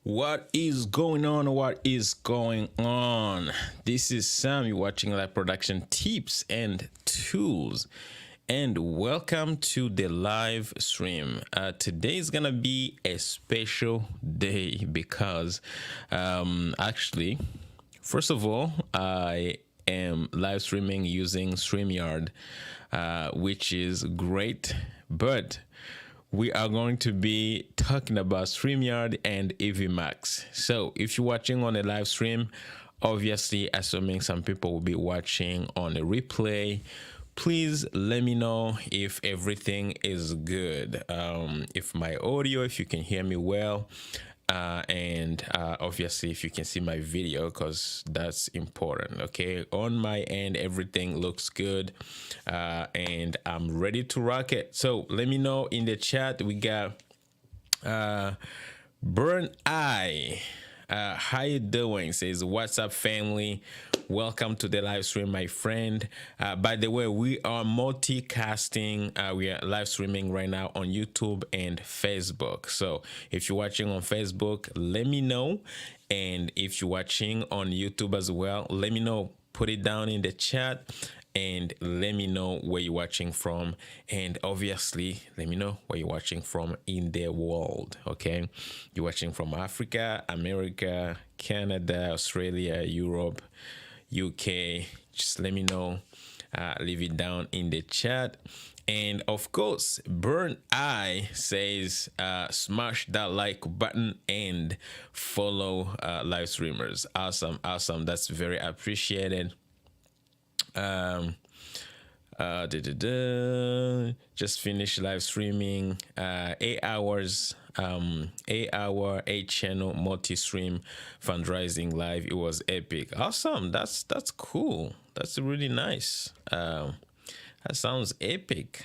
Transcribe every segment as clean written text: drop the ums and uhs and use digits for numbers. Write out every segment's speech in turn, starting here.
What is going on? What is going on? This is Sam. You're watching live production tips and tools. And welcome to the live stream. Today is gonna be a special day because actually, first of all, I am live streaming using StreamYard, which is great, but we are going to be talking about StreamYard and Evmux. So if you're watching on a live stream, obviously assuming some people will be watching on a replay, please let me know if everything is good. If my audio, if you can hear me well, and obviously if you can see my video, because that's important. Okay, on my end everything looks good, and I'm ready to rock it. So let me know in the chat. We got Burn Eye. How you doing? Says, what's up, family? Welcome to the live stream, my friend. By the way, we are multicasting. We are live streaming right now on YouTube and Facebook. So if you're watching on Facebook, let me know. And if you're watching on YouTube as well, let me know. Put it down in the chat and let me know where you're watching from, and obviously let me know where you're watching from in the world. Okay, you're watching from Africa, America, Canada, Australia, Europe, UK. Just let me know. Leave it down in the chat. And of course, Burn Eye says, smash that like button and follow live streamers. Awesome. That's very appreciated. Just finished live streaming 8 hours, 8 hour 8 channel multi-stream fundraising live. It was epic. Awesome. That's cool. That's really nice. That sounds epic.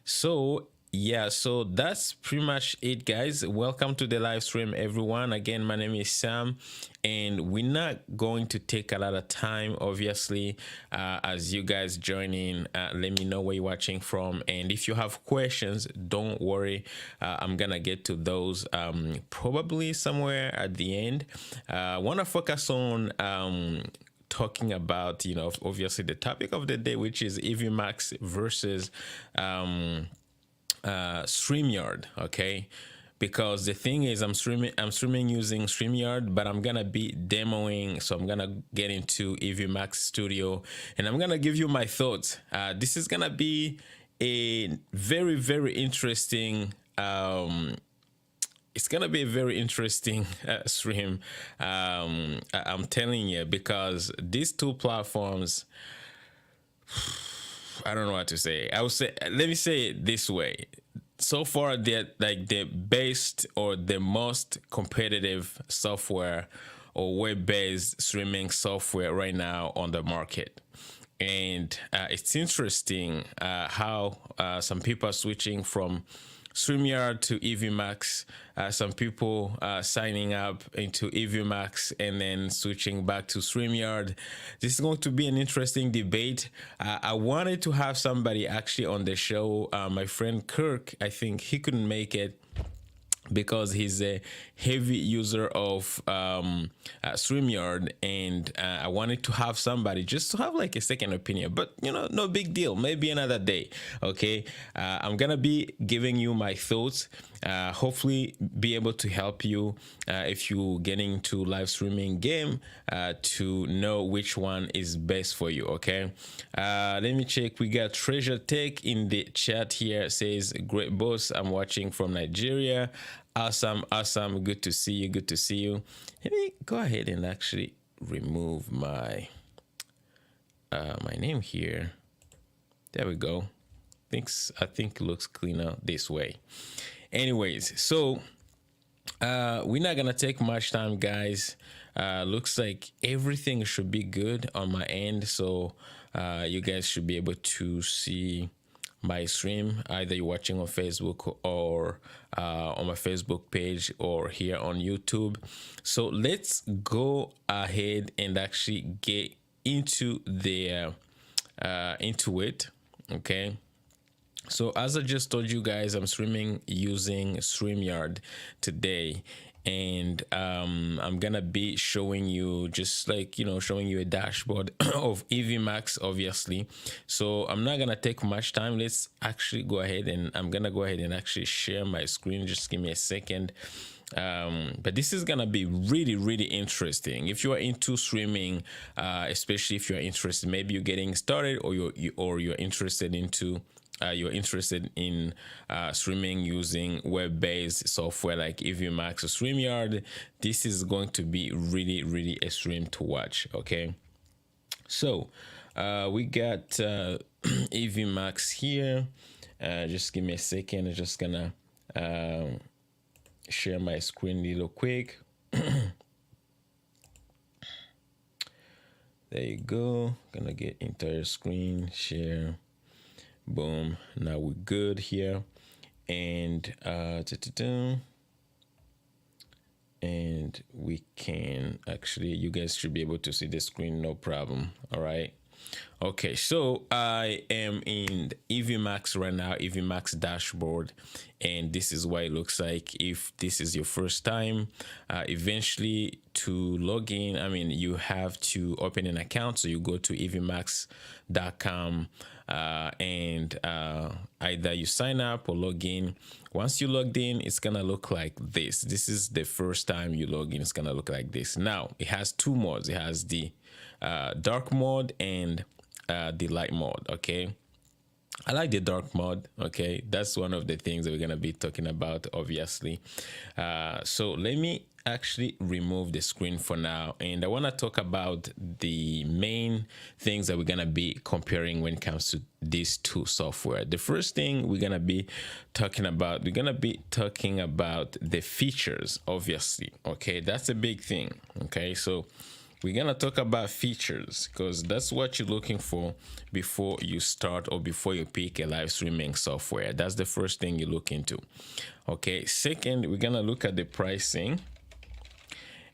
So yeah, so that's pretty much it, guys. Welcome to the live stream, everyone. Again, my name is Sam, and we're not going to take a lot of time, obviously. As you guys join in, let me know where you're watching from, and if you have questions, don't worry. I'm gonna get to those probably somewhere at the end. I want to focus on talking about, you know, obviously the topic of the day, which is Evmux versus StreamYard. Okay, because the thing is, I'm streaming using StreamYard, but I'm gonna be demoing, so I'm gonna get into Evmux Studio and I'm gonna give you my thoughts. This is gonna be a very interesting it's gonna be a very interesting stream. I'm telling you, because these two platforms, I don't know what to say. I would say, let me say it this way. So far, they're like the best or the most competitive software or web-based streaming software right now on the market. And it's interesting how some people are switching from StreamYard to Evmux. Some people signing up into Evmux and then switching back to StreamYard. This is going to be an interesting debate. I wanted to have somebody actually on the show. My friend Kirk, I think he couldn't make it because he's a heavy user of StreamYard, and I wanted to have somebody just to have like a second opinion, but you know, no big deal, maybe another day. Okay, I'm gonna be giving you my thoughts, hopefully be able to help you if you getting to live streaming game to know which one is best for you. Okay, let me check. We got Treasure Tech in the chat here, says, great boss, I'm watching from Nigeria. Awesome. Good to see you. Let me go ahead and actually remove my my name here. There we go. I think it looks cleaner this way. Anyways, so we're not gonna take much time, guys. Looks like everything should be good on my end, so you guys should be able to see my stream, either you're watching on Facebook or on my Facebook page or here on YouTube. So let's go ahead and actually get into the into it. Okay, So as I just told you guys, I'm streaming using StreamYard today, and I'm gonna be showing you, just like, you know, showing you a dashboard of Evmux, obviously. So I'm not gonna take much time. Let's actually go ahead, and I'm gonna go ahead and actually share my screen. Just give me a second. But this is gonna be really, really interesting if you are into streaming, especially if you're interested, maybe you're getting started, or you're interested into you're interested in streaming using web-based software like Evmux or StreamYard. This is going to be really, really a stream to watch. Okay, so we got Evmux here. Just give me a second. I'm just gonna share my screen real quick. There you go. Gonna get entire screen share. Boom. Now we're good here. And and we can actually, you guys should be able to see the screen, no problem. All right. Okay, so I am in Evmux right now, Evmux dashboard, and this is what it looks like. If this is your first time, eventually to log in, I mean, you have to open an account. So you go to evmux.com and either you sign up or log in. Once you logged in, it's gonna look like this. This is the first time you log in. It's gonna look like this. Now it has two modes. It has the dark mode and the light mode. Okay, I like the dark mode. Okay, that's one of the things that we're gonna be talking about, obviously. So let me actually remove the screen for now, and I want to talk about the main things that we're gonna be comparing when it comes to these two software. The first thing we're gonna be talking about, the features, obviously. Okay, that's a big thing. Okay, so we're gonna talk about features, because that's what you're looking for before you start or before you pick a live streaming software. That's the first thing you look into. Okay, second, we're gonna look at the pricing,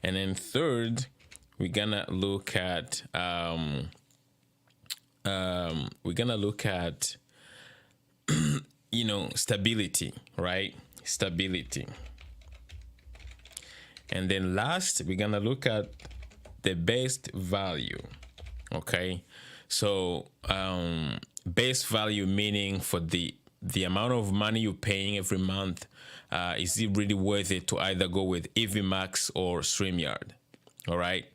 and then third, we're gonna look at you know, stability, right? Stability. And then last, we're gonna look at the best value. Okay, so base value meaning for the amount of money you're paying every month, is it really worth it to either go with Evmux or StreamYard? All right,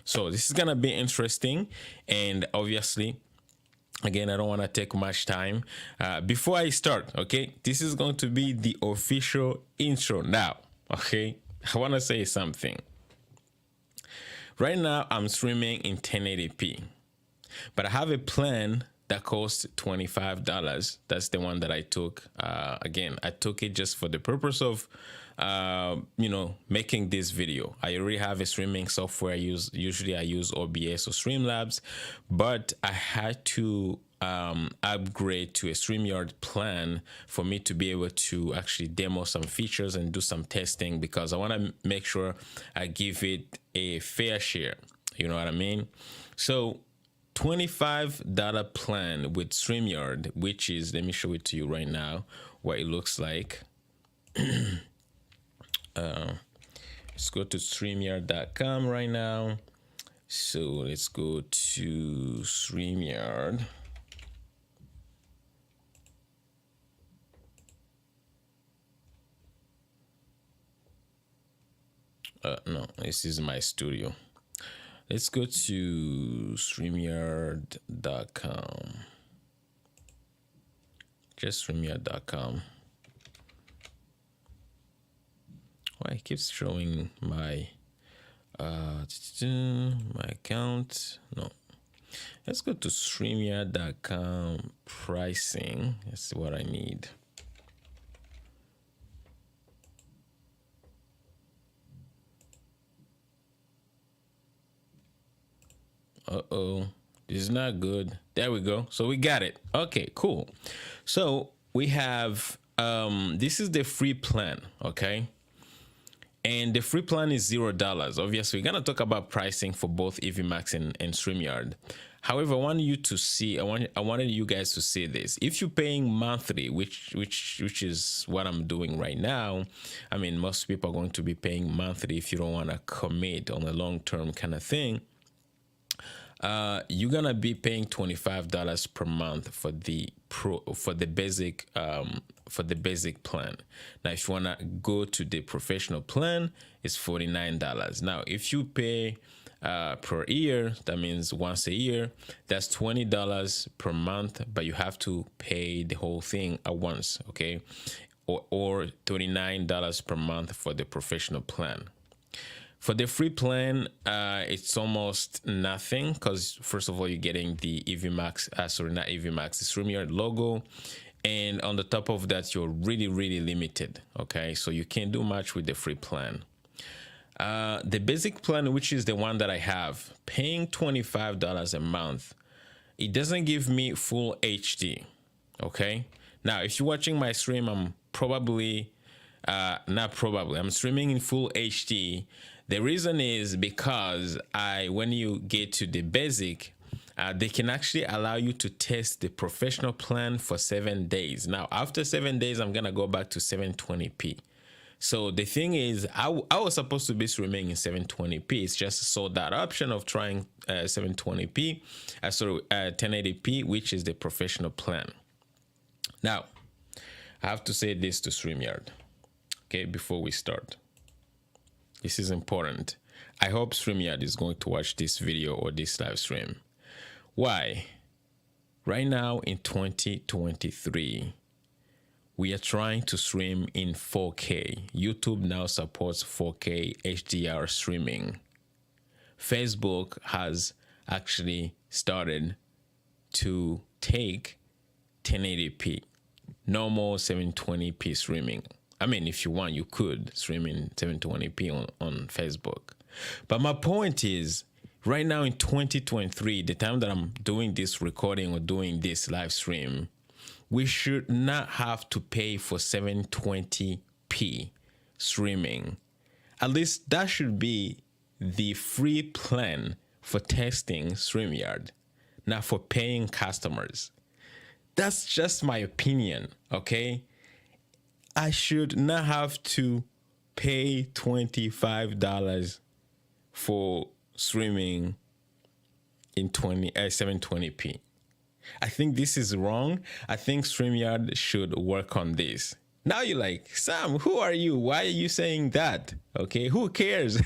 so this is gonna be interesting, and obviously, again, I don't want to take much time. Before I start, okay, this is going to be the official intro now. Okay, I want to say something. Right now, I'm streaming in 1080p, but I have a plan that costs $25. That's the one that I took. Again, I took it just for the purpose of, you know, making this video. I already have a streaming software I use. Usually I use OBS or Streamlabs, but I had to upgrade to a StreamYard plan for me to be able to actually demo some features and do some testing, because I want to make sure I give it a fair share. You know what I mean? So $25 plan with StreamYard, which is, let me show it to you right now, what it looks like. Let's go to StreamYard.com right now. So let's go to StreamYard. No, this is my studio. Let's go to StreamYard.com. Just StreamYard.com. Why it keeps showing my account? No. Let's go to StreamYard.com pricing. Let's see what I need. Uh-oh, this is not good. There we go. So we got it. Okay, cool. So we have, this is the free plan, okay? And the free plan is $0. Obviously, we're gonna talk about pricing for both Evmux and StreamYard. However, I want you to see. I wanted you guys to see this. If you're paying monthly, which is what I'm doing right now, I mean, most people are going to be paying monthly if you don't want to commit on a long-term kind of thing. You're gonna be paying $25 per month for the basic plan. Now, if you wanna go to the professional plan, it's $49. Now, if you pay per year, that means once a year, that's $20 per month, but you have to pay the whole thing at once, okay? Or $39 per month for the professional plan. For the free plan, it's almost nothing because, first of all, you're getting the Evmux, not Evmux, the StreamYard logo. And on the top of that, you're really, really limited, okay? So you can't do much with the free plan. The basic plan, which is the one that I have, paying $25 a month, it doesn't give me full HD, okay? Now, if you're watching my stream, I'm I'm streaming in full HD. The reason is because when you get to the basic, they can actually allow you to test the professional plan for 7 days. Now, after 7 days, I'm going to go back to 720p. So the thing is, I was supposed to be streaming in 720p. It's just so that option of trying 720p, 1080p, which is the professional plan. Now, I have to say this to StreamYard, okay, before we start. This is important. I hope StreamYard is going to watch this video or this live stream. Why? Right now in 2023, we are trying to stream in 4K. YouTube now supports 4K HDR streaming. Facebook has actually started to take 1080p, no more 720p streaming. I mean, if you want, you could stream in 720p on Facebook. But my point is, right now in 2023, the time that I'm doing this recording or doing this live stream, we should not have to pay for 720p streaming. At least that should be the free plan for testing StreamYard, not for paying customers. That's just my opinion, okay? I should not have to pay $25 for streaming in 720p. I think this is wrong. I think StreamYard should work on this. Now you're like, Sam, who are you? Why are you saying that? Okay, who cares?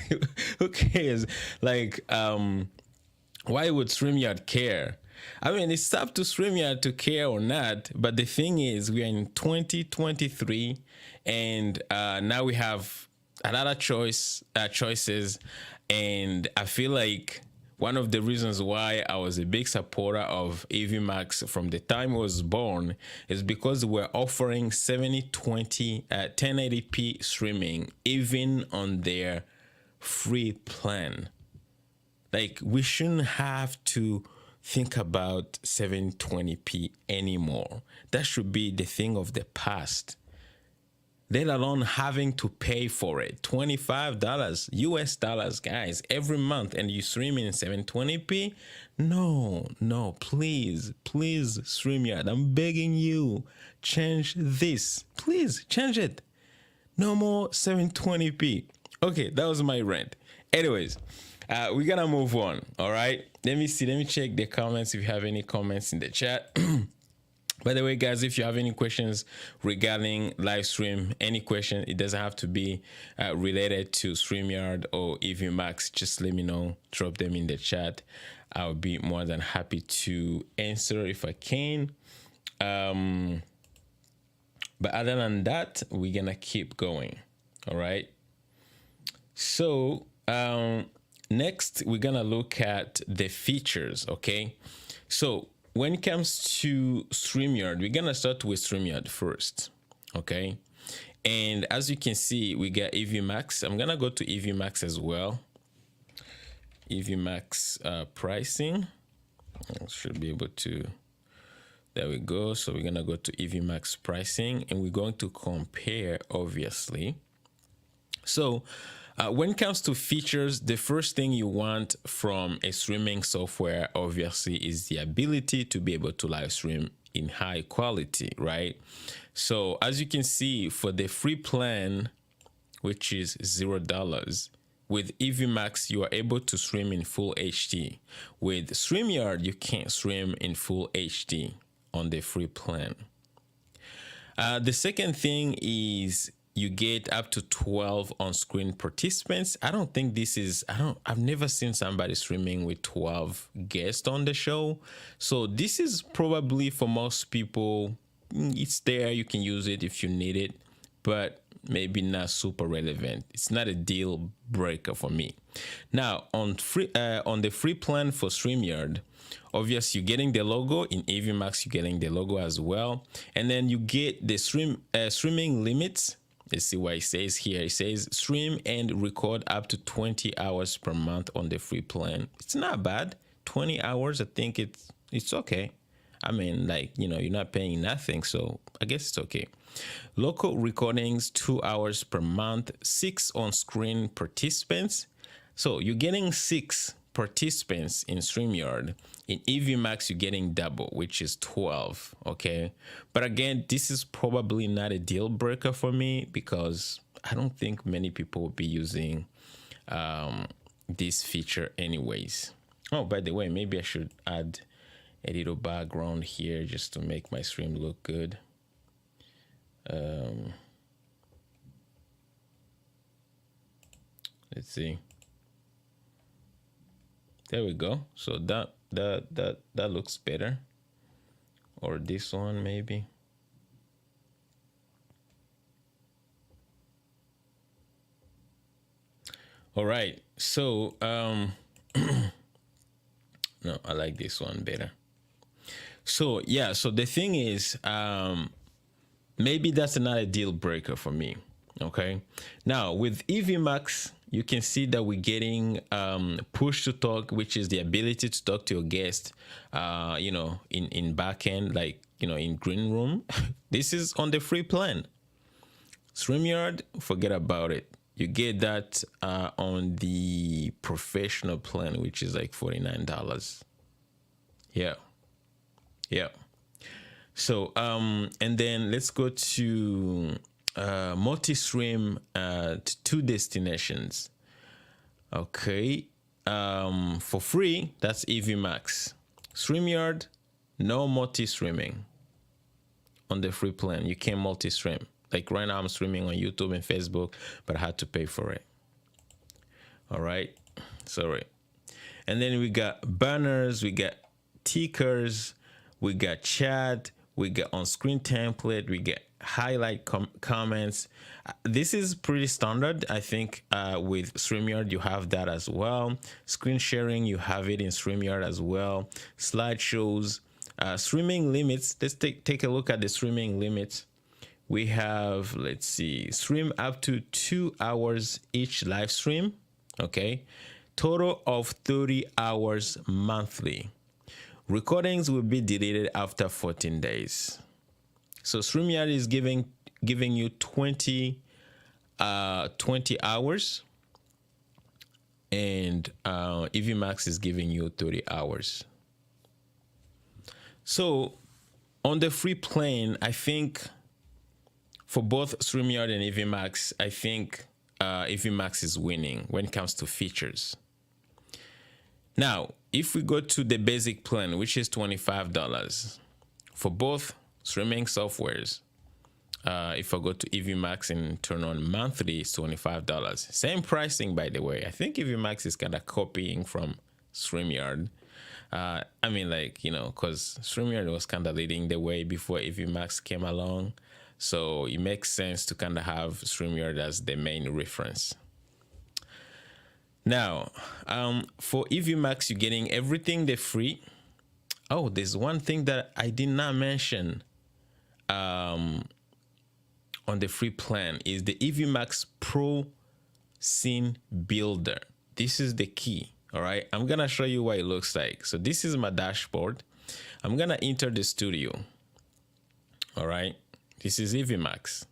Who cares? Like, why would StreamYard care? I mean, it's up to StreamYard to care or not, but the thing is, we are in 2023, and now we have a lot of choices, and I feel like one of the reasons why I was a big supporter of Evmux from the time I was born is because we're offering 1080p streaming even on their free plan. Like, we shouldn't have to think about 720p anymore. That should be the thing of the past. Let alone having to pay for it. $25 US dollars, guys, every month, and you stream in 720p? No, please, StreamYard, I'm begging you, change this. Please, change it. No more 720p. Okay, that was my rant. Anyways, we're gonna move on, all right? Let me check the comments if you have any comments in the chat. By the way, guys, if you have any questions regarding live stream, any question, it doesn't have to be related to StreamYard or Evmux, just let me know, drop them in the chat. I'll be more than happy to answer if I can. But other than that, we're gonna keep going, all right? So, next, we're gonna look at the features, okay? So when it comes to StreamYard, we're gonna start with StreamYard first, okay? And as you can see, we got Evmux. I'm gonna go to Evmux as well. Evmux pricing. I should be able to, there we go. So we're gonna go to Evmux pricing, and we're going to compare, obviously, So when it comes to features, the first thing you want from a streaming software, obviously, is the ability to be able to live stream in high quality, right? So as you can see, for the free plan, which is $0, with Evmux, you are able to stream in full HD. With StreamYard, you can't stream in full HD on the free plan. The second thing is you get up to 12 on-screen participants. I don't think this is, I've never seen somebody streaming with 12 guests on the show. So this is probably for most people, it's there, you can use it if you need it, but maybe not super relevant. It's not a deal breaker for me. Now on the free plan for StreamYard, obviously you're getting the logo. In Evmux, you're getting the logo as well, and then you get the streaming limits. Let's see what it says here. It says stream and record up to 20 hours per month on the free plan. It's not bad. 20 hours, I think it's okay. I mean, like, you know, you're not paying nothing, so I guess it's okay. Local recordings, 2 hours per month, 6 on-screen participants. So you're getting 6 participants in StreamYard. In Evmux, you're getting double, which is 12, okay? But again, this is probably not a deal breaker for me because I don't think many people will be using this feature anyways. Oh, by the way, maybe I should add a little background here just to make my stream look good. Let's see. There we go. So that looks better. Or this one maybe. All right. So no, I like this one better. So yeah, so the thing is, maybe that's not a deal breaker for me. Okay. Now with Evmux, you can see that we're getting push to talk, which is the ability to talk to your guest, you know, in backend, like, you know, in green room. This is on the free plan. StreamYard, forget about it. You get that on the professional plan, which is like $49. Yeah. Yeah. So, and then let's go to multi-stream to 2 destinations. Okay. For free, that's Evmux. StreamYard, no multi-streaming on the free plan. You can't multi-stream. Like right now I'm streaming on YouTube and Facebook, but I had to pay for it. All right. Sorry. And then we got banners, we got tickers, we got chat, we got on-screen template, we get highlight comments. This is pretty standard. I think with StreamYard, you have that as well. Screen sharing, you have it in StreamYard as well. Slideshows, streaming limits. Let's take a look at the streaming limits. We have, let's see, stream up to 2 hours each live stream. Okay. Total of 30 hours monthly. Recordings will be deleted after 14 days. So StreamYard is giving you 20 hours, and Evmux is giving you 30 hours. So on the free plan, I think for both StreamYard and Evmux, I think Evmux is winning when it comes to features. Now, if we go to the basic plan, which is $25 for both streaming softwares, if I go to Evmux and turn on monthly, it's $25. Same pricing, by the way. I think Evmux is kind of copying from StreamYard. I mean, like, you know, because StreamYard was kind of leading the way before Evmux came along. So it makes sense to kind of have StreamYard as the main reference. Now, for Evmux, you're getting everything they're free. Oh, there's one thing that I did not mention on the free plan is the Evmux Pro Scene Builder. This is the key. All right, I'm gonna show you what it looks like. So this is my dashboard. I'm gonna enter the studio. All right, this is Evmux.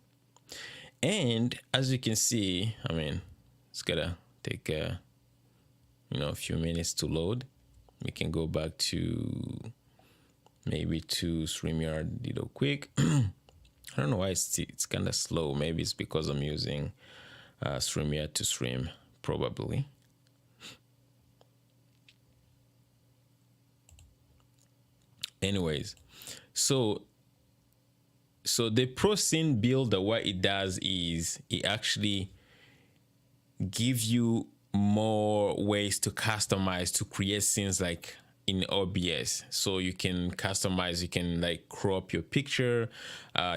And as you can see, I mean, it's gonna take a few minutes to load. We can go back to maybe to StreamYard real quick. I don't know why it's kind of slow. Maybe it's because I'm using StreamYard to stream, probably. Anyways, so the Pro Scene Builder, what it does is it actually gives you more ways to customize, to create scenes like in OBS. So you can customize, you can like crop your picture,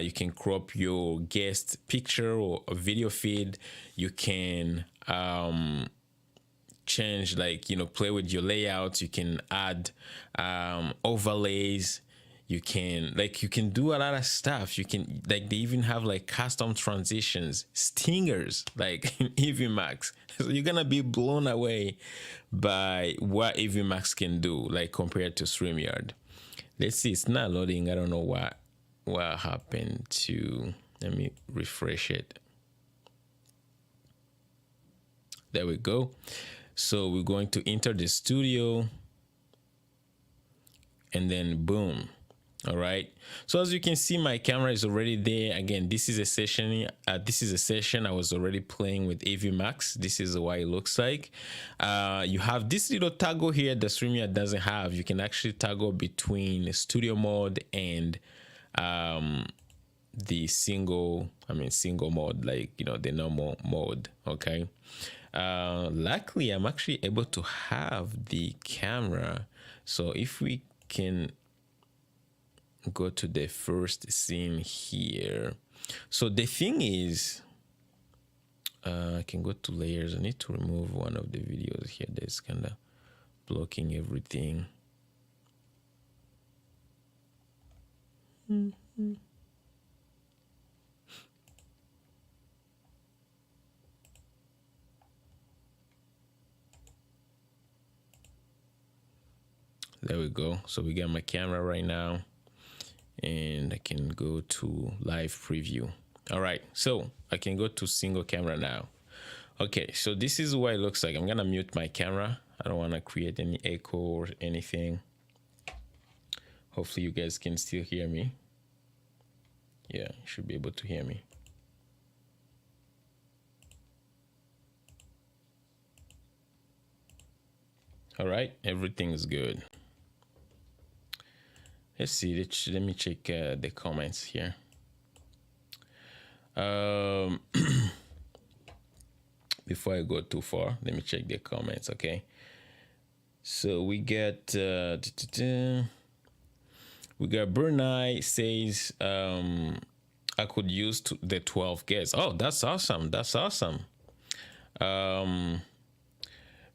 you can crop your guest picture or a video feed, you can change, like, play with your layouts, you can add overlays, you can do a lot of stuff. You can, like, they even have like custom transitions, stingers, like in Evmux. So you're gonna be blown away by what Evmux can do, like compared to StreamYard. Let's see, it's not loading. I don't know what happened to, let me refresh it. There we go. So we're going to enter the studio and then boom. All right, so as you can see, my camera is already there. Again, this is a session. I was already playing with Evmux. This is what it looks like. You have this little toggle here that StreamYard doesn't have. You can actually toggle between studio mode and the single mode, like, the normal mode. Okay. Luckily, I'm actually able to have the camera. So if we can go to the first scene here. So the thing is, I can go to layers. I need to remove one of the videos here that's kind of blocking everything. There we go. So we got my camera right now, and I can go to live preview. All right, so I can go to single camera now. Okay, so this is what it looks like. I'm gonna mute my camera. I don't want to create any echo or anything. Hopefully you guys can still hear me. Yeah, you should be able to hear me. All right, everything is good. Let's see, let me check the comments here. Before I go too far, let me check the comments, okay? So we got Bernay says, I could use the 12 guests. Oh, that's awesome. That's awesome.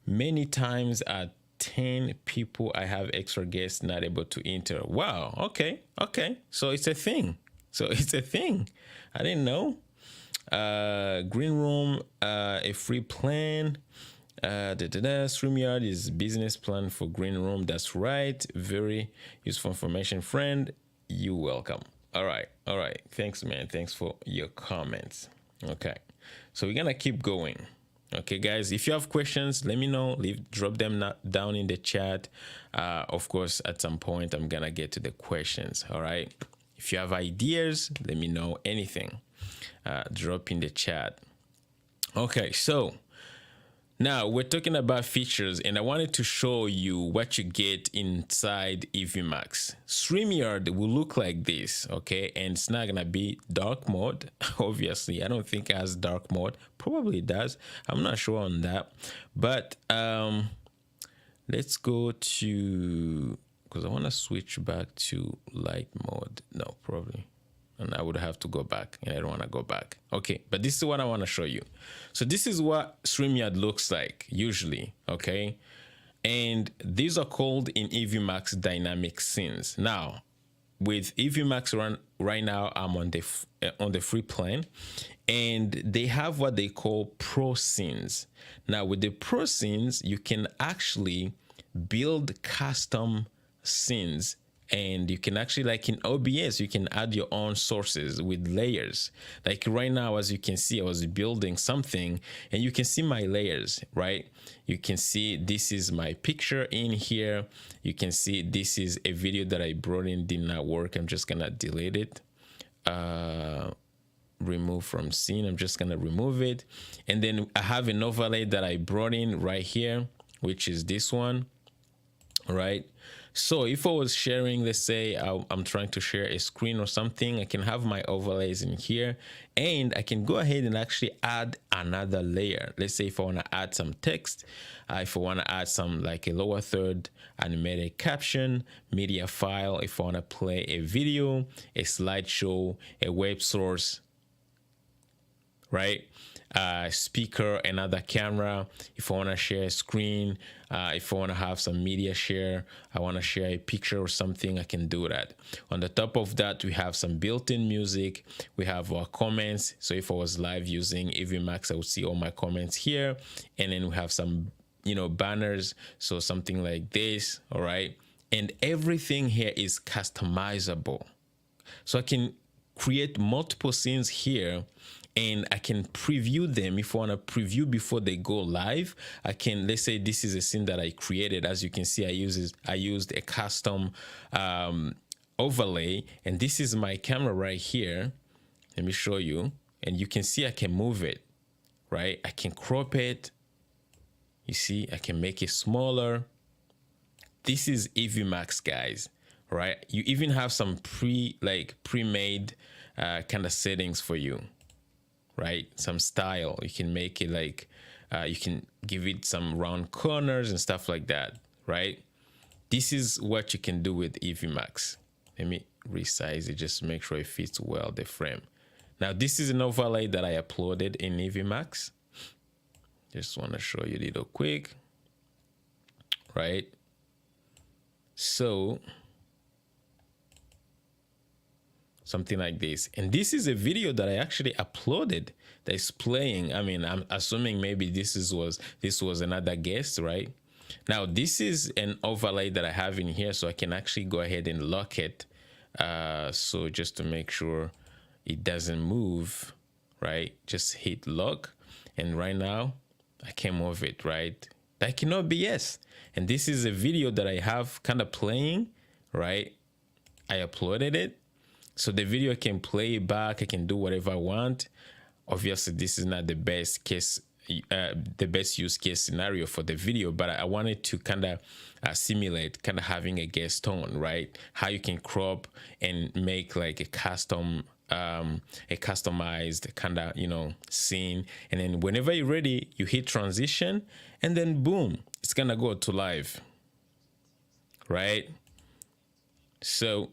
Many times at 10 people, I have extra guests not able to enter. Wow. Okay. So it's a thing. I didn't know. Green Room, a free plan. StreamYard is business plan for Green Room. That's right. Very useful information, friend. You welcome. All right. Thanks, man. Thanks for your comments. Okay. So we're gonna keep going. Okay, guys, if you have questions, let me know. Drop them down in the chat. Of course, at some point, I'm gonna get to the questions. All right. If you have ideas, let me know. Anything, drop in the chat. Okay, so now we're talking about features, and I wanted to show you what you get inside Evmux. StreamYard will look like this, okay? And it's not gonna be dark mode, obviously. I don't think it has dark mode. Probably it does. I'm not sure on that. But let's go to, because I want to switch back to light mode. No, probably. And I would have to go back, and I don't want to go back. Okay, but this is what I want to show you. So this is what StreamYard looks like usually, okay? And these are called in Evmux dynamic scenes. Now, with Evmux right now, I'm on the free plan, and they have what they call pro scenes. Now, with the pro scenes, you can actually build custom scenes and you can actually, like in OBS, you can add your own sources with layers. Like right now, as you can see, I was building something and you can see my layers, right? You can see this is my picture in here. You can see this is a video that I brought in, did not work. I'm just gonna delete it. Remove from scene. I'm just gonna remove it. And then I have an overlay that I brought in right here, which is this one, right? So if I was sharing, let's say I'm trying to share a screen or something, I can have my overlays in here and I can go ahead and actually add another layer. Let's say if I want to add some text, if I want to add some like a lower third animated caption, media file, if I want to play a video, a slideshow, a web source, right? Speaker, another camera, if I want to share a screen, if I want to have some media share, I want to share a picture or something, I can do that. On the top of that, we have some built-in music, we have our comments. So if I was live using Evmux, I would see all my comments here, and then we have some, you know, banners, so something like this, all right? And everything here is customizable, so I can create multiple scenes here, and I can preview them. If I want to preview before they go live, I can, let's say this is a scene that I created. As you can see, I used a custom overlay, and this is my camera right here. Let me show you, and you can see I can move it, right? I can crop it. You see, I can make it smaller. This is Evmux, guys, right? You even have some pre-made kind of settings for you, right? Some style. You can make it like, you can give it some round corners and stuff like that, right? This is what you can do with Evmux. Let me resize it just to make sure it fits well the frame. Now, this is an overlay that I uploaded in Evmux. Just want to show you a little quick, right? So something like this, and this is a video that I actually uploaded that is playing. I mean, I'm assuming maybe this was another guest, right? Now this is an overlay that I have in here, so I can actually go ahead and lock it, so just to make sure it doesn't move, right? Just hit lock, and right now I can move it, right? Like in OBS. And this is a video that I have kind of playing, right? I uploaded it, so the video can play back. I can do whatever I want. Obviously, this is not the best case, the best use case scenario for the video, but I wanted to kind of simulate kind of having a guest tone, right? How you can crop and make like a custom, a customized kind of, you know, scene. And then whenever you're ready, you hit transition, and then boom, it's gonna go to live, right? So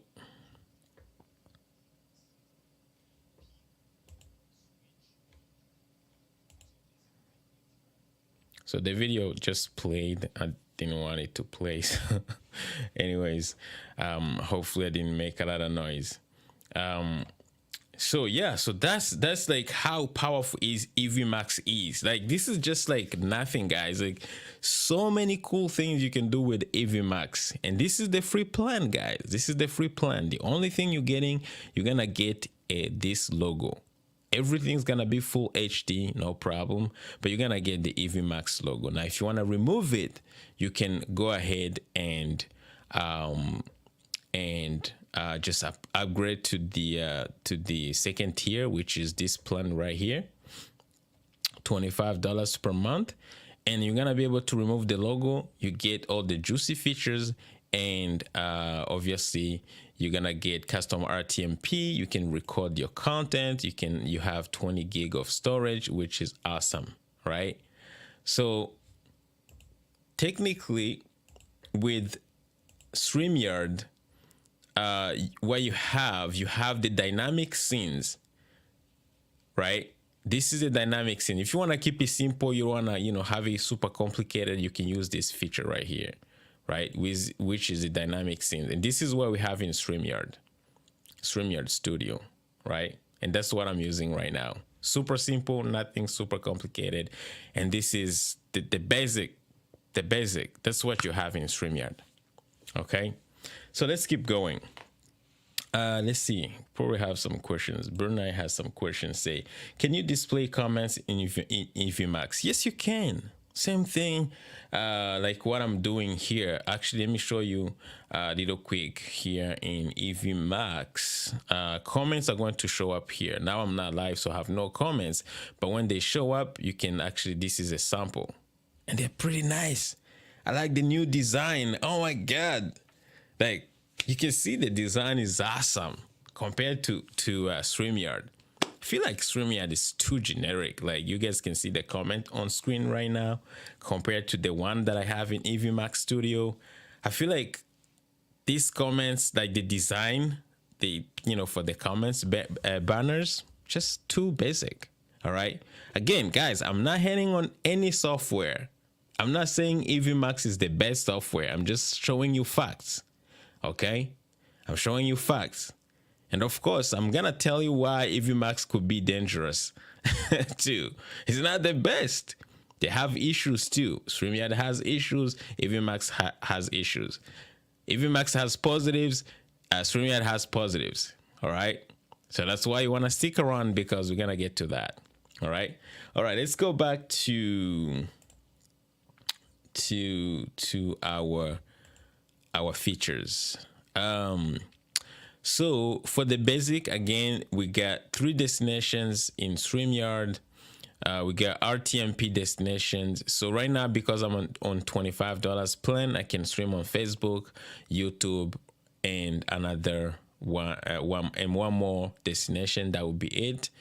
the video just played. I didn't want it to play. Anyways, hopefully I didn't make a lot of noise. So yeah, so that's like how powerful is Evmux is. Like, this is just like nothing, guys. Like, so many cool things you can do with Evmux, and this is the free plan, guys. This is the free plan. The only thing you're gonna get this logo. Everything's gonna be full HD, no problem, but you're gonna get the Evmux logo. Now, if you want to remove it, you can go ahead and just upgrade to the second tier, which is this plan right here, $25 per month, and you're gonna be able to remove the logo. You get all the juicy features, and obviously you're gonna get custom RTMP. You can record your content. You have 20 gig of storage, which is awesome, right? So technically with StreamYard, what you have the dynamic scenes, right? This is a dynamic scene. If you want to keep it simple, you want to, you know, have it super complicated, you can use this feature right here, right? Which is a dynamic scene. And this is what we have in StreamYard Studio, right? And that's what I'm using right now. Super simple, nothing super complicated. And this is the basic. That's what you have in StreamYard. Okay. So let's keep going. Let's see. Probably have some questions. Brunei has some questions. Say, can you display comments in Evmux? Yes, you can. Same thing, like what I'm doing here. Actually, let me show you a little quick here in Evmux. Comments are going to show up here. Now I'm not live, so I have no comments. But when they show up, you can actually, this is a sample. And they're pretty nice. I like the new design. Oh my God. Like, you can see the design is awesome compared to StreamYard. I feel like StreamYard is too generic. Like, you guys can see the comment on screen right now compared to the one that I have in Evmux Studio. I feel like these comments, like the design, for the comments, banners, just too basic. All right. Again, guys, I'm not hating on any software. I'm not saying Evmux is the best software. I'm just showing you facts. Okay, I'm showing you facts. And of course, I'm going to tell you why Evmux could be dangerous too. It's not the best. They have issues too. StreamYard has issues. Evmux has issues. Evmux has positives. StreamYard has positives. All right. So that's why you want to stick around, because we're going to get to that. All right. All right. Let's go back to our features. So for the basic, again, we got 3 destinations in StreamYard. We got RTMP destinations. So right now, because I'm on $25 plan, I can stream on Facebook, YouTube, and another one more destination. That would be it.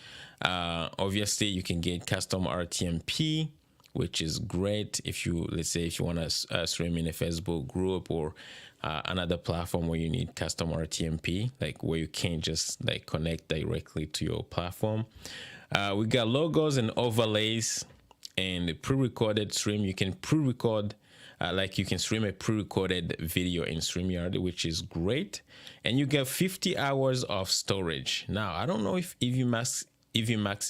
Obviously, you can get custom RTMP, which is great if you, let's say, if you want to stream in a Facebook group or another platform where you need custom RTMP, like where you can't just like connect directly to your platform. We got logos and overlays and pre-recorded stream. You can pre-record, like you can stream a pre-recorded video in StreamYard, which is great. And you get 50 hours of storage. Now, I don't know if Evmux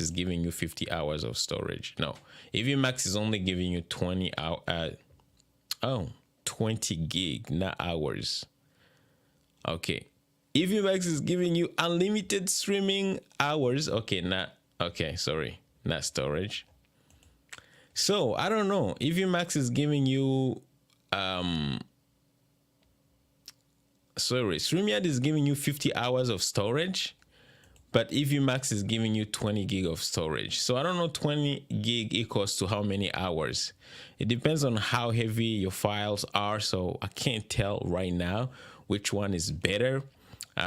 is giving you 50 hours of storage. No, Evmux is only giving you 20 gig, not hours. Okay, Evmux is giving you unlimited streaming hours. Okay, sorry, not storage. So I don't know. Evmux is giving you StreamYard is giving you 50 hours of storage, but Evmux is giving you 20 gig of storage. So I don't know 20 gig equals to how many hours. It depends on how heavy your files are. So I can't tell right now which one is better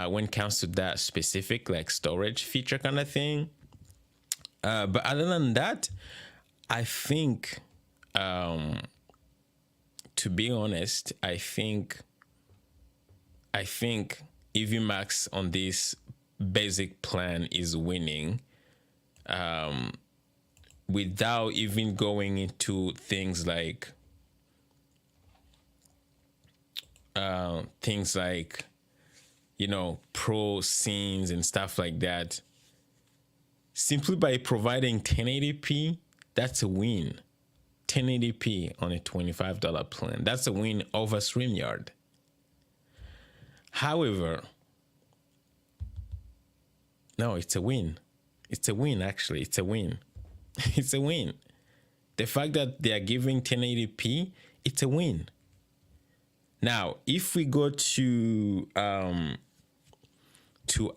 when it comes to that specific like storage feature kind of thing. But other than that, I think, to be honest, I think Evmux on this basic plan is winning, without even going into things like pro scenes and stuff like that. Simply by providing 1080p, that's a win. 1080p on a $25 plan, that's a win over StreamYard. However, no, it's a win. It's a win, actually. It's a win. It's a win. The fact that they are giving 1080p, it's a win. Now, if we go to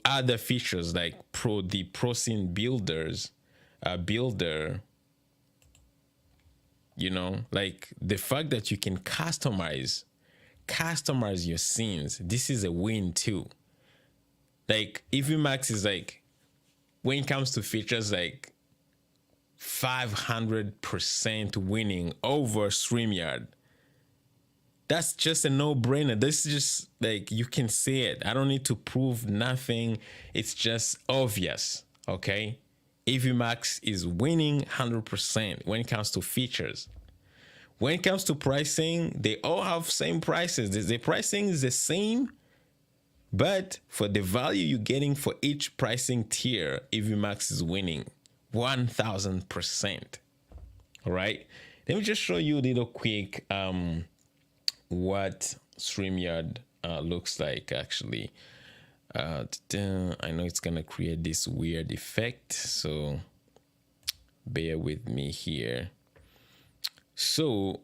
other features like the pro scene builder, like the fact that you can customize your scenes, this is a win too. Like Evmux is like, when it comes to features, like 500% winning over StreamYard. That's just a no-brainer. This is just like, you can see it. I don't need to prove nothing. It's just obvious, okay? Evmux is winning 100% when it comes to features. When it comes to pricing, they all have same prices. The pricing is the same, but for the value you're getting for each pricing tier, Evmux is winning 1000%. All right. Let me just show you a little quick what StreamYard looks like actually. I know it's gonna create this weird effect, so bear with me here. So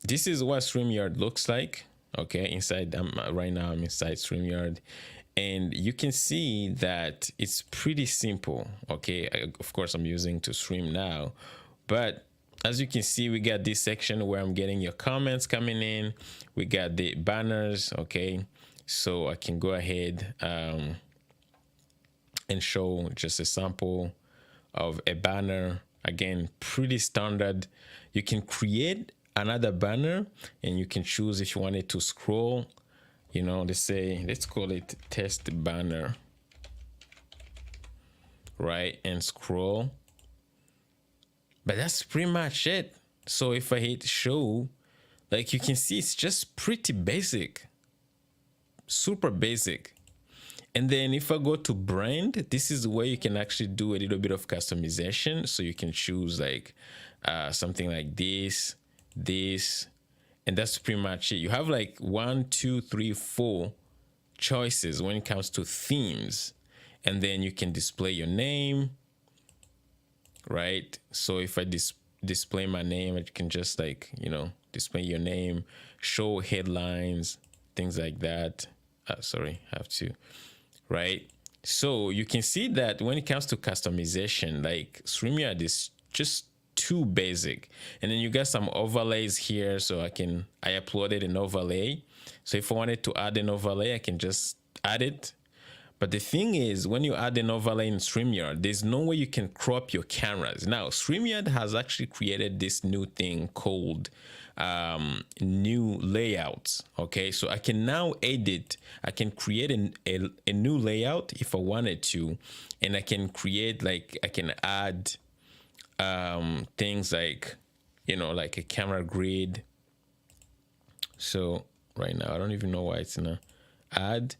this is what StreamYard looks like. Okay, inside right now I'm inside StreamYard, and you can see that it's pretty simple. Okay, of course I'm using to stream now, but as you can see, we got this section where I'm getting your comments coming in. We got the banners. Okay, so I can go ahead and show just a sample of a banner. Again, pretty standard. You can create another banner and you can choose if you want it to scroll. You know, let's call it test banner, right? And scroll. But that's pretty much it. So if I hit show, like you can see, it's just pretty basic, super basic. And then if I go to brand, this is where you can actually do a little bit of customization. So you can choose like something like this, and that's pretty much it. You have like 1, 2, 3, 4 choices when it comes to themes. And then you can display your name, right? So if I display my name, I can just like, you know, display your name, show headlines, things like that. Sorry, I have to, right? So you can see that when it comes to customization, like StreamYard is just too basic. And then you got some overlays here. So I uploaded an overlay. So if I wanted to add an overlay, I can just add it. But the thing is, when you add an overlay in StreamYard, there's no way you can crop your cameras. Now, StreamYard has actually created this new thing called new layouts. Okay, so I can now edit. I can create a new layout if I wanted to, and I can create like I can add things like, you know, like a camera grid. So right now I don't even know why it's in a add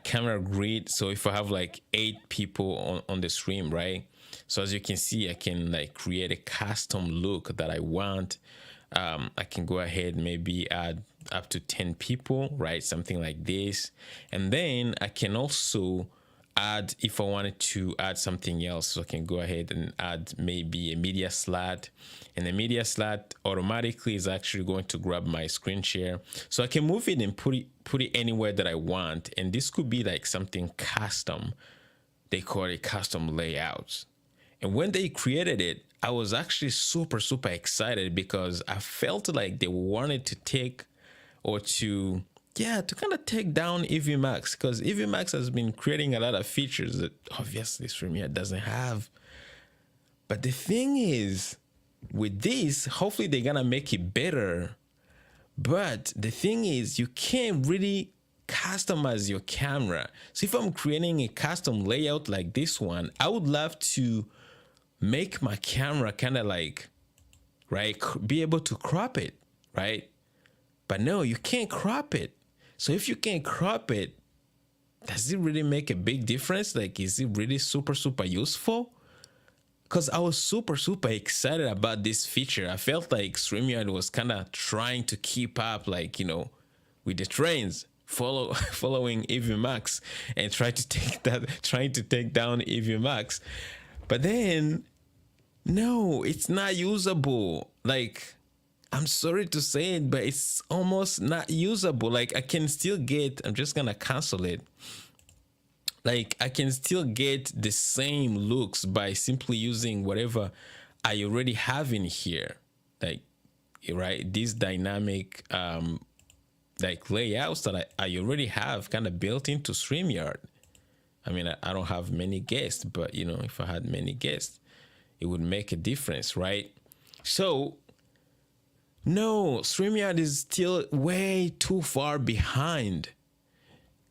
camera grid. So if I have like 8 people on the stream, right? So as you can see, I can like create a custom look that I want. I can go ahead, maybe add up to 10 people, right? Something like this. And then I can also add, if I wanted to add something else, so I can go ahead and add maybe a media slot, and the media slot automatically is actually going to grab my screen share, so I can move it and put it anywhere that I want. And this could be like something custom. They call it custom layouts. And when they created it, I was actually super excited because I felt like they wanted to take or to kind of take down Evmux, because Evmux has been creating a lot of features that obviously StreamYard doesn't have. But the thing is, with this, hopefully they're gonna make it better. But the thing is, you can't really customize your camera. So if I'm creating a custom layout like this one, I would love to make my camera kind of like, right, be able to crop it, right? But no, you can't crop it. So if you can't crop it, does it really make a big difference? Like, is it really super useful? Because I was super excited about this feature. I felt like StreamYard was kind of trying to keep up, like, you know, with the trends, following Evmux, and trying to take down Evmux. But then, no, it's not usable. Like, I'm sorry to say it, but it's almost not usable. Like, I can still get, I'm just gonna cancel it. Like, I can still get the same looks by simply using whatever I already have in here. Like, right, these dynamic like layouts that I already have kind of built into StreamYard. I mean, I don't have many guests, but you know, if I had many guests, it would make a difference, right? So no, StreamYard is still way too far behind,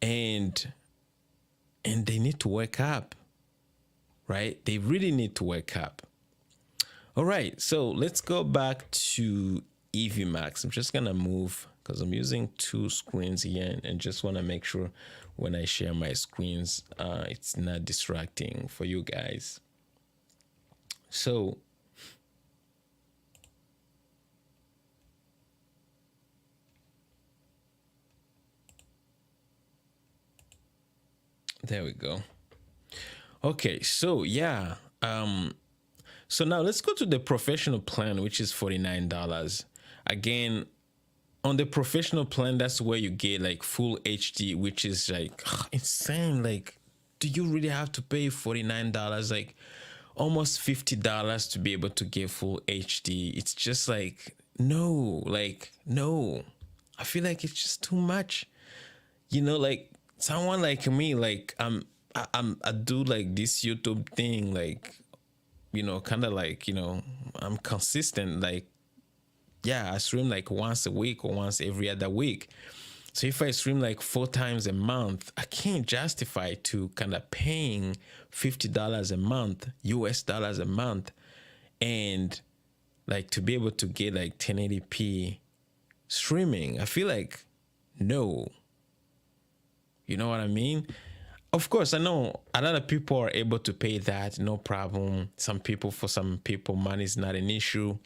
and they need to wake up, right? They really need to wake up. All right, so let's go back to Evmux. I'm just gonna move because I'm using 2 screens here, and just want to make sure when I share my screens, it's not distracting for you guys. So There we go. Okay, so yeah. So now let's go to the professional plan, which is $49. Again, on the professional plan, that's where you get like full HD, which is like insane. Like, do you really have to pay $49? Like almost $50 to be able to get full HD. It's just like no. I feel like it's just too much. Like someone like me, like I do like this YouTube thing, like kind of like I'm consistent. Like, yeah, I stream like once a week or once every other week. So if I stream like 4 times a month, I can't justify to kind of paying $50 a month, US dollars a month, and like to be able to get like 1080p streaming. I feel like no. You know what I mean? Of course, I know a lot of people are able to pay that, no problem. For some people, money is not an issue.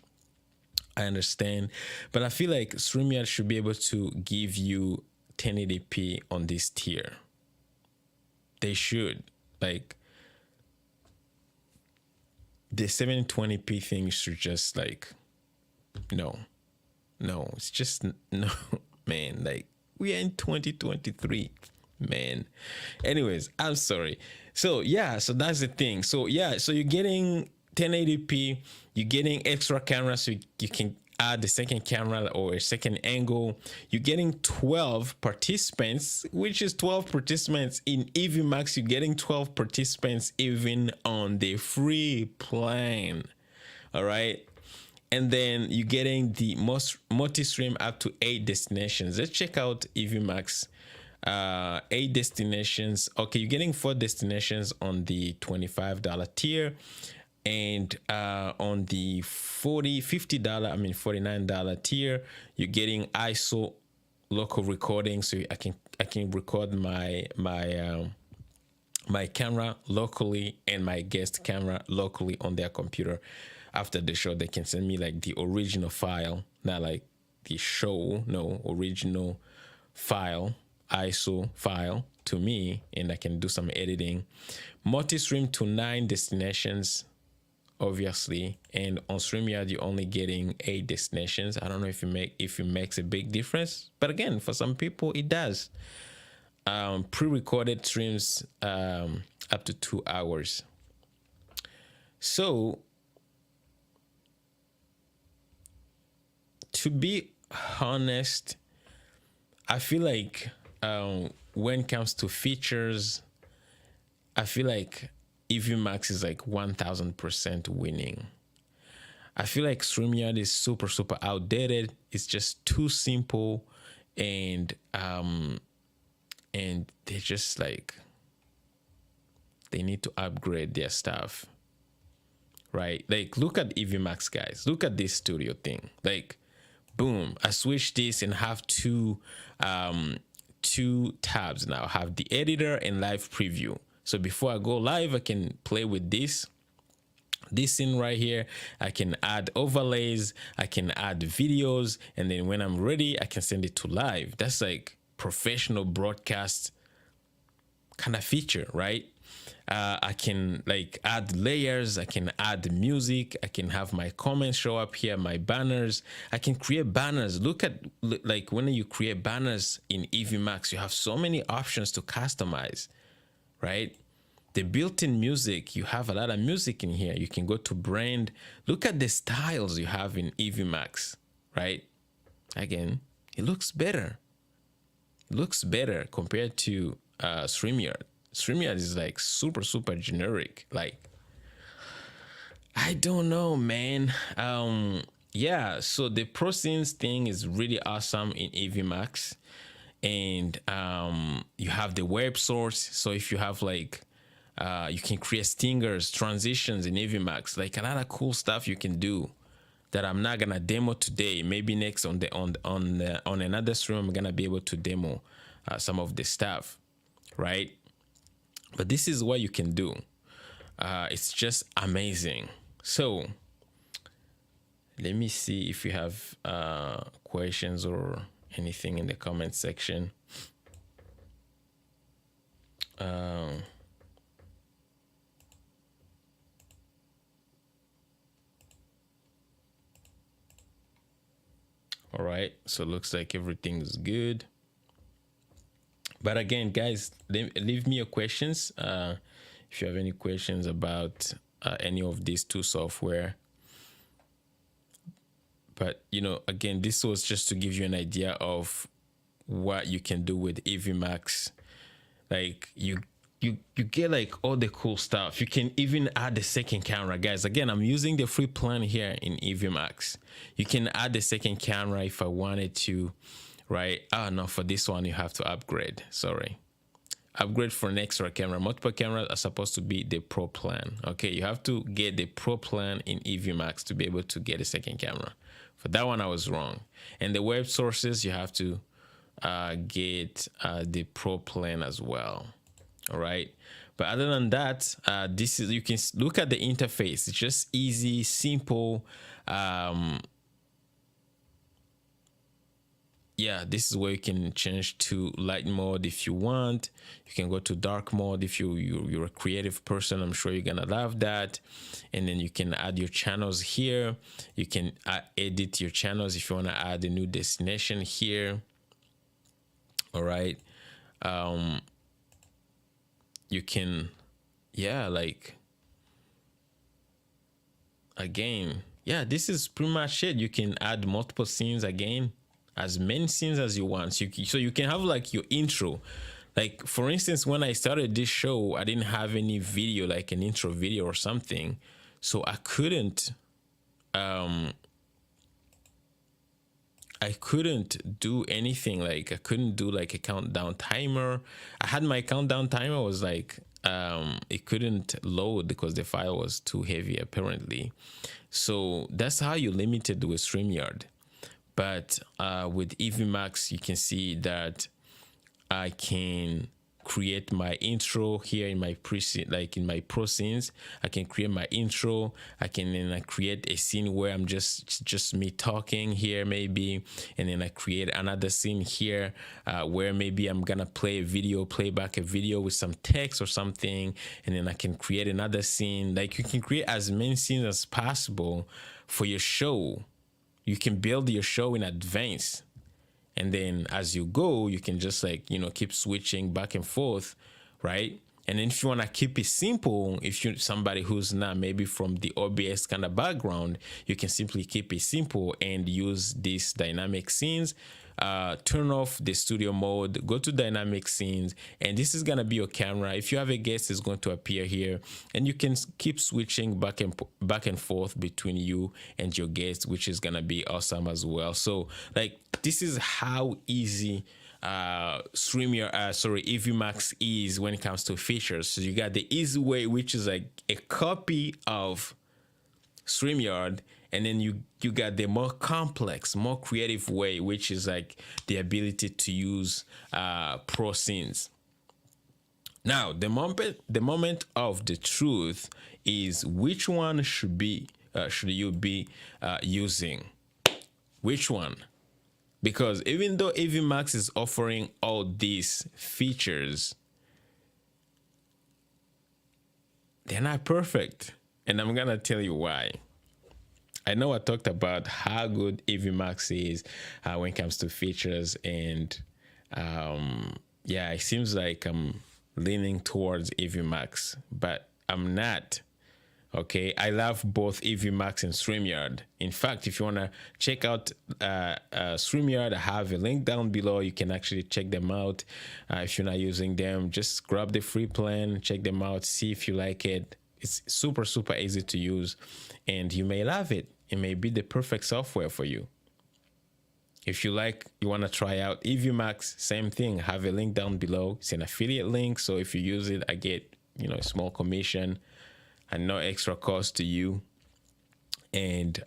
I understand. But I feel like StreamYard should be able to give you 1080p on this tier. They should. Like, the 720p thing should just like, no, it's just no, man. Like, we are in 2023. Man. Anyways, I'm sorry. So yeah, so that's the thing. So yeah, so you're getting 1080p, you're getting extra camera, so you can add the second camera or a second angle. You're getting 12 participants, which is 12 participants in Evmux. You're getting 12 participants even on the free plan. All right. And then you're getting the most multi-stream up to 8 destinations. Let's check out Evmux. 8 destinations. Okay, you're getting 4 destinations on the $25 tier, and on the $49 tier, you're getting ISO local recording, so I can record my camera locally and my guest camera locally on their computer. After the show, they can send me like the original file, not like the show, no, original file, ISO file to me, and I can do some editing. Multi-stream to 9 destinations, obviously, and on StreamYard you're only getting 8 destinations. I don't know if it makes a big difference, but again, for some people it does. Pre-recorded streams up to 2 hours. So to be honest, I feel like when it comes to features, I feel like Evmux is like 1000% winning. I feel like StreamYard is super outdated. It's just too simple, and they just like, they need to upgrade their stuff, right? Like, look at Evmux, guys. Look at this studio thing. Like, boom, I switched this and have two tabs now. I have the editor and live preview. So before I go live, I can play with this in right here. I can add overlays, I can add videos, and then when I'm ready, I can send it to live. That's like professional broadcast kind of feature, right? I can like add layers, I can add music, I can have my comments show up here, my banners. I can create banners. Look at, like, when you create banners in Evmux, you have so many options to customize, right? The built-in music, you have a lot of music in here. You can go to brand. Look at the styles you have in Evmux, right? Again, it looks better. It looks better compared to StreamYard. StreamYard is like super generic. Like, I don't know, man. Yeah, so the pro scenes thing is really awesome in Evmux, and you have the web source. So if you have like you can create stingers, transitions in Evmux, like a lot of cool stuff you can do that I'm not gonna demo today. Maybe next on another stream I'm gonna be able to demo some of the stuff, right? But this is what you can do. It's just amazing. So let me see if you have questions or anything in the comment section. Um, all right, so it looks like everything is good. But again, guys, leave me your questions. If you have any questions about any of these two software. But again, this was just to give you an idea of what you can do with Evmux. Like you get like all the cool stuff. You can even add the second camera, guys. Again, I'm using the free plan here in Evmux. You can add the second camera if I wanted to, right? No, for this one you have to upgrade. Sorry, upgrade for an extra camera. Multiple cameras are supposed to be the pro plan. Okay, you have to get the pro plan in Evmux to be able to get a second camera. For that one, I was wrong. And the web sources, you have to get the pro plan as well. All right, but other than that, this is, you can look at the interface. It's just easy, simple. Yeah, this is where you can change to light mode if you want. You can go to dark mode if you're a creative person. I'm sure you're gonna love that. And then you can add your channels here. You can edit your channels if you want to add a new destination here. All right, you can, yeah, like, again, yeah, this is pretty much it. You can add multiple scenes, again, as many scenes as you want. So you can have like your intro. Like, for instance, when I started this show, I didn't have any video, like an intro video or something, so I couldn't do anything. Like, I couldn't do like a countdown timer. I had my countdown timer, was like it couldn't load because the file was too heavy apparently. So that's how you limited with StreamYard. But with Evmux, you can see that I can create my intro here in my preset, like in my pro scenes. I can create my intro. I can then create a scene where I'm just me talking here maybe, and then I create another scene here where maybe I'm gonna play back a video with some text or something, and then I can create another scene. Like, you can create as many scenes as possible for your show. You can build your show in advance. And then as you go, you can just like, keep switching back and forth, right? And then if you want to keep it simple, if you're somebody who's not maybe from the OBS kind of background, you can simply keep it simple and use these dynamic scenes. Turn off the studio mode, go to dynamic scenes, and this is gonna be your camera. If you have a guest, it's going to appear here, and you can keep switching back and forth between you and your guest, which is gonna be awesome as well. So like, this is how easy Evmux is when it comes to features. So you got the easy way, which is like a copy of StreamYard, and then you got the more complex, more creative way, which is like the ability to use pro scenes. Now, the moment of the truth is, which one should you be using? Which one? Because even though Evmux is offering all these features, they're not perfect, and I'm gonna tell you why. I know I talked about how good Evmux is when it comes to features, and yeah, it seems like I'm leaning towards Evmux, but I'm not. Okay, I love both Evmux and StreamYard. In fact, if you want to check out StreamYard, I have a link down below. You can actually check them out. If you're not using them, just grab the free plan, check them out, see if you like it. It's super, super easy to use, and you may love it. It may be the perfect software for you. If you want to try out Evmux, same thing. I have a link down below. It's an affiliate link, so if you use it, I get a small commission and no extra cost to you. And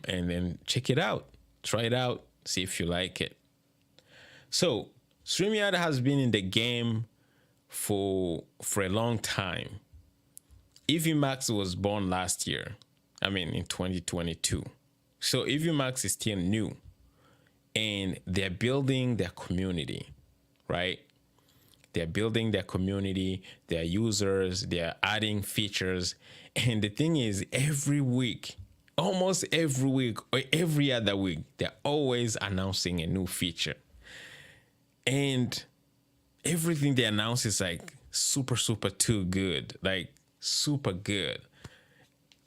then check it out, try it out, see if you like it. So StreamYard has been in the game for a long time. Evmux was born last year. I mean, in 2022. So Evmux is still new, and they're building their community, right? They're building their community, their users, they're adding features. And the thing is, every week, almost every week or every other week, they're always announcing a new feature. And everything they announce is like super, super too good, like super good.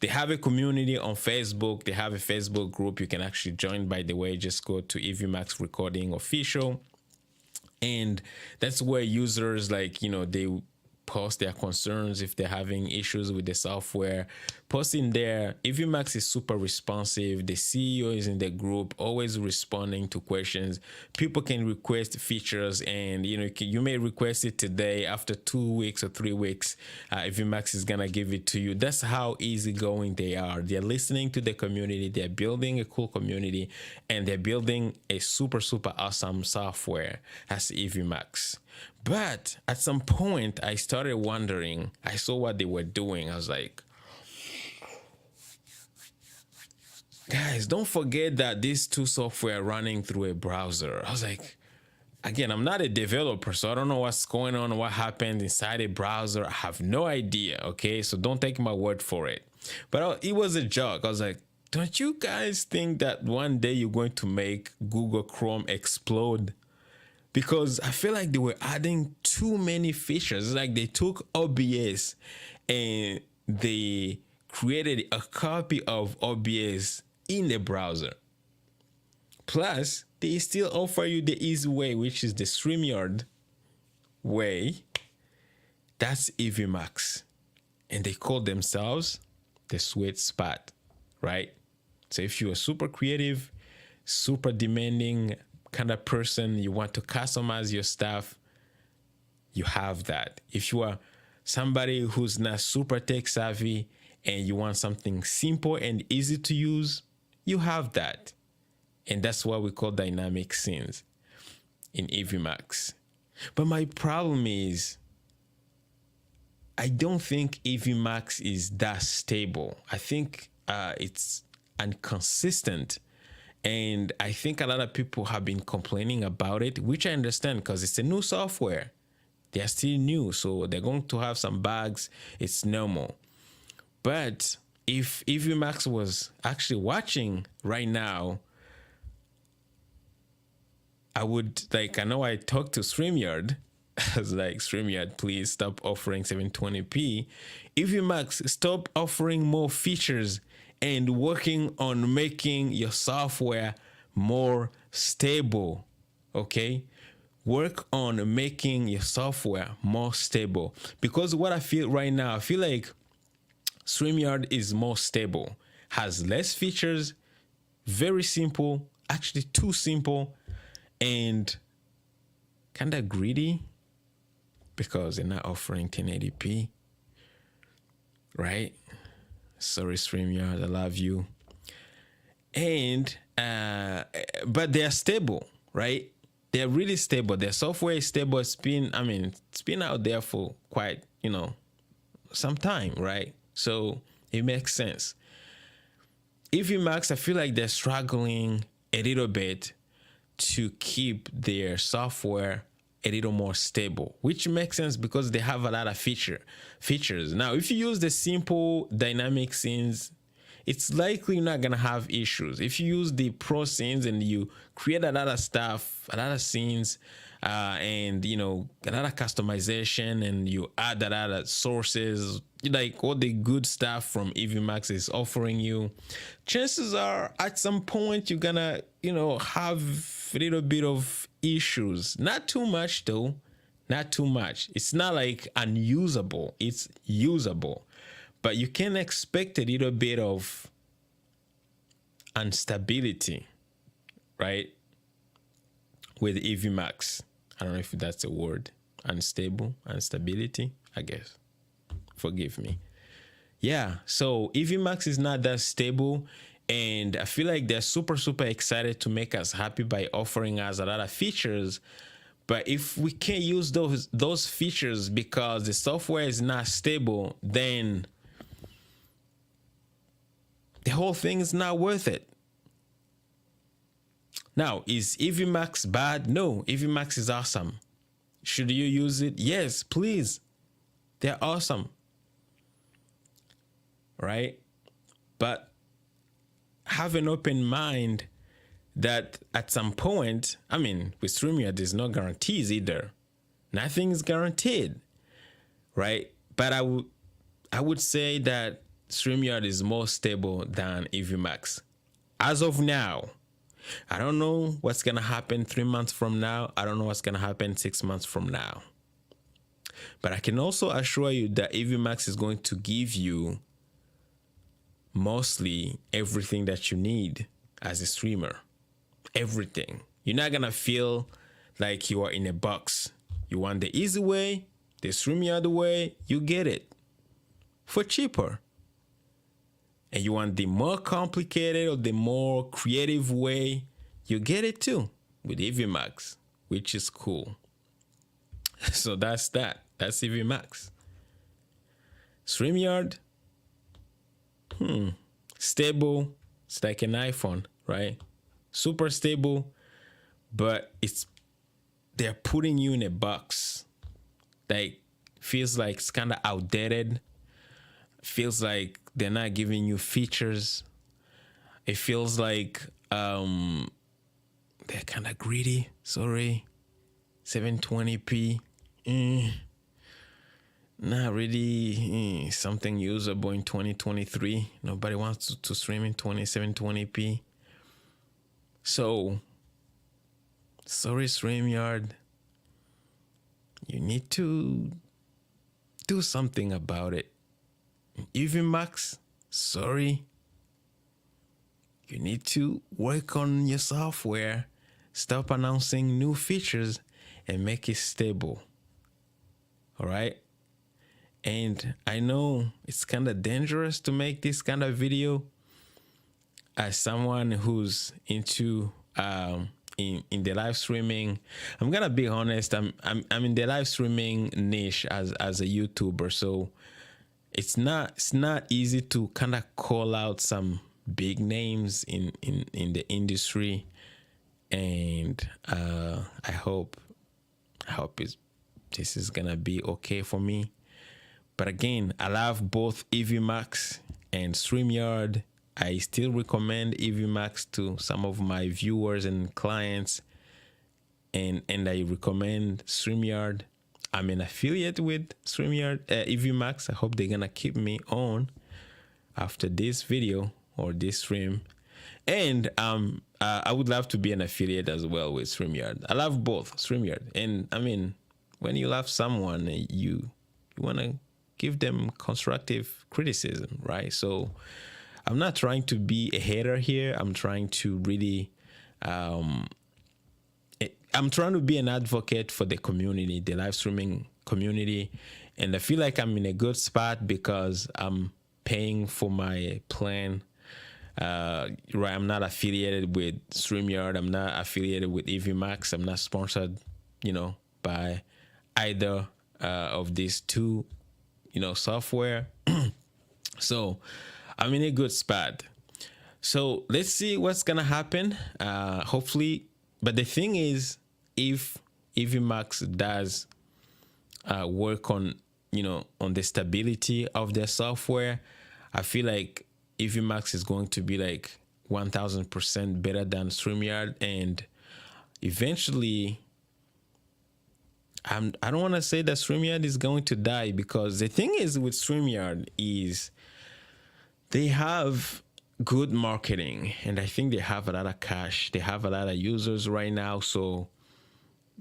They have a community on Facebook. They have a Facebook group you can actually join, by the way. Just go to Evmux Recording Official. And that's where users, like, you know, they post their concerns if they're having issues with the software. Posting there, Evmux is super responsive. The CEO is in the group, always responding to questions. People can request features, and you know, you may request it today. After 2 weeks or 3 weeks, Evmux is gonna give it to you. That's how easygoing they are. They're listening to the community. They're building a cool community, and they're building a super, super awesome software. That's Evmux. But at some point, I started wondering. I saw what they were doing. I was like, guys, don't forget that these two software are running through a browser. I was like, again, I'm not a developer, so I don't know what's going on, what happened inside a browser. I have no idea, okay? So don't take my word for it. But it was a joke. I was like, don't you guys think that one day you're going to make Google Chrome explode? Because I feel like they were adding too many features. It's like they took OBS and they created a copy of OBS in the browser. Plus, they still offer you the easy way, which is the StreamYard way. That's Evmux. And they call themselves the sweet spot, right? So if you're super creative, super demanding kind of person, you want to customize your stuff, you have that. If you are somebody who's not super tech savvy and you want something simple and easy to use, you have that. And that's what we call dynamic scenes in Evmux. But my problem is, I don't think Evmux is that stable. I think it's inconsistent. And I think a lot of people have been complaining about it, which I understand because it's a new software. They're still new, so they're going to have some bugs. It's normal. But if Evmux was actually watching right now, I would, like, I know I talked to StreamYard. I was like, StreamYard, please stop offering 720p. Evmux, stop offering more features and working on making your software more stable, okay? Work on making your software more stable. Because what I feel right now, I feel like StreamYard is more stable, has less features, very simple, actually too simple, and kind of greedy because they're not offering 1080p, right? Sorry, StreamYard, I love you. And but they're stable, right? They're really stable. Their software is stable. It's been out there for quite, some time, right? So it makes sense. Evmux, I feel like they're struggling a little bit to keep their software a little more stable, which makes sense because they have a lot of features. Now, if you use the simple dynamic scenes, it's likely you're not gonna have issues. If you use the pro scenes and you create a lot of stuff, a lot of scenes, and a lot of customization, and you add a lot of sources, like all the good stuff from Evmux is offering you, chances are at some point you're gonna have a little bit of issues. Not too much though, not too much. It's not like unusable, it's usable, but you can expect a little bit of instability, right? With Evmux. I don't know if that's a word. Unstable, instability, I guess. Forgive me. Yeah, so Evmux is not that stable, and I feel like they're super, super excited to make us happy by offering us a lot of features. But if we can't use those features because the software is not stable, then the whole thing is not worth it. Now, is Evmux bad? No, Evmux is awesome. Should you use it? Yes, please. They're awesome. Right? But have an open mind that at some point, I mean, with StreamYard, there's no guarantees either. Nothing is guaranteed. Right? But I would say that StreamYard is more stable than Evmux. As of now, I don't know what's going to happen 3 months from now. I don't know what's going to happen 6 months from now. But I can also assure you that Evmux is going to give you mostly everything that you need as a streamer. Everything. You're not going to feel like you are in a box. You want the easy way, the StreamYard way, you get it for cheaper. And you want the more complicated or the more creative way, you get it too with Evmux, which is cool. So that's that. That's Evmux. StreamYard, stable. It's like an iPhone, right? Super stable, but they're putting you in a box. Like, feels like it's kind of outdated. Feels like they're not giving you features. It feels like they're kind of greedy. Sorry. 720p. Not really something usable in 2023. Nobody wants to stream in 720p. So, sorry, StreamYard. You need to do something about it. Evmux, sorry. You need to work on your software, stop announcing new features, and make it stable. All right? And I know it's kind of dangerous to make this kind of video as someone who's into in the live streaming. I'm gonna be honest, I'm in the live streaming niche as a YouTuber, so it's not easy to kind of call out some big names in the industry, and I hope this is gonna be okay for me. But again, I love both Evmux and StreamYard. I still recommend Evmux to some of my viewers and clients, and I recommend StreamYard. I'm an affiliate with StreamYard, Evmux. I hope they're gonna keep me on after this video or this stream. And I would love to be an affiliate as well with StreamYard. I love both StreamYard, and I mean, when you love someone, you wanna give them constructive criticism, right? So I'm not trying to be a hater here. I'm trying to really I'm trying to be an advocate for the community, the live streaming community. And I feel like I'm in a good spot because I'm paying for my plan. Right, I'm not affiliated with StreamYard. I'm not affiliated with Evmux. I'm not sponsored, by either of these two, software. So I'm in a good spot. So let's see what's gonna happen. Hopefully, but the thing is, if Evmux does work on on the stability of their software, I feel like Evmux is going to be like 1000% better than StreamYard, and eventually, I don't want to say that StreamYard is going to die, because the thing is with StreamYard is they have good marketing, and I think they have a lot of cash. They have a lot of users right now, so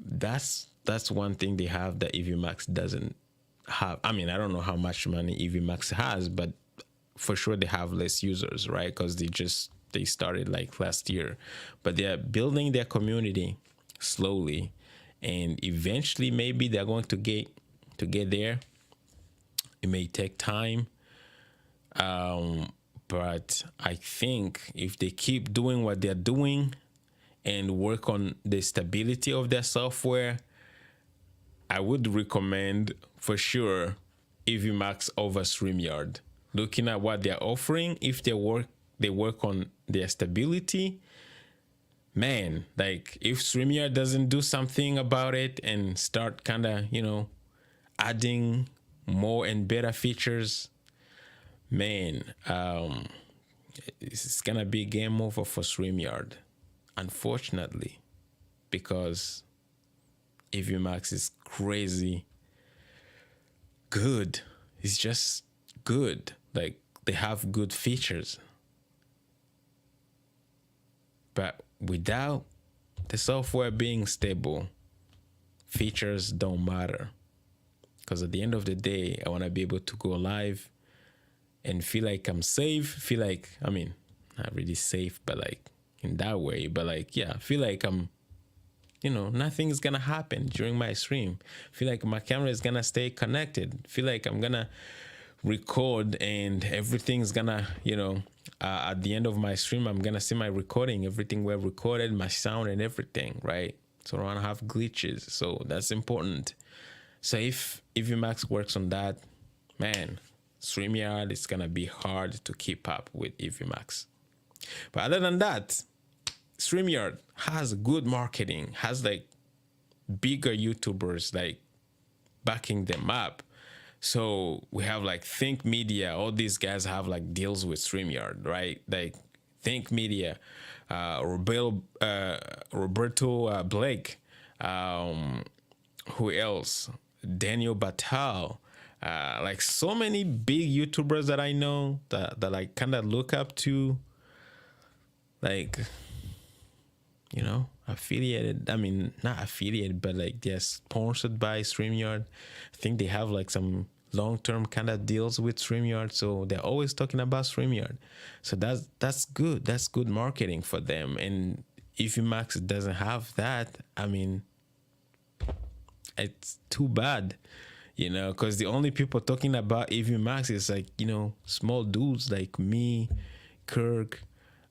that's one thing they have that Evmux doesn't have. I mean, I don't know how much money Evmux has, but for sure they have less users, right? Because they started like last year, but they're building their community slowly, and eventually maybe they're going to get there. It may take time, but I think if they keep doing what they're doing and work on the stability of their software, I would recommend for sure Evmux over StreamYard. Looking at what they're offering, if they work on their stability, man, like if StreamYard doesn't do something about it and start kind of, adding more and better features, man, it's gonna be game over for StreamYard, unfortunately, because Evmux is crazy good. It's just good. Like they have good features, but without the software being stable, features don't matter. Because at the end of the day, I want to be able to go live and feel like I'm safe. Feel like, I mean, not really safe, but like in that way. But like, yeah, feel like I'm, nothing is going to happen during my stream. Feel like my camera is going to stay connected. Feel like I'm going to record and everything's going to, at the end of my stream, I'm going to see my recording, everything we recorded, my sound and everything, right? So I don't have glitches. So that's important. So if Evmux works on that, man, StreamYard is going to be hard to keep up with Evmux. But other than that, StreamYard has good marketing, has like bigger YouTubers like backing them up. So we have like Think Media, all these guys have like deals with StreamYard, right? Like Think Media, Roberto Blake, who else? Daniel Batal, like so many big YouTubers that I know that I kind of look up to, like, affiliated. I mean, not affiliated, but like they're sponsored by StreamYard. I think they have like some long-term kind of deals with StreamYard, so they're always talking about StreamYard. So that's good. That's good marketing for them. And if Evmux doesn't have that, I mean, it's too bad, because the only people talking about Evmux is like, small dudes like me, Kirk.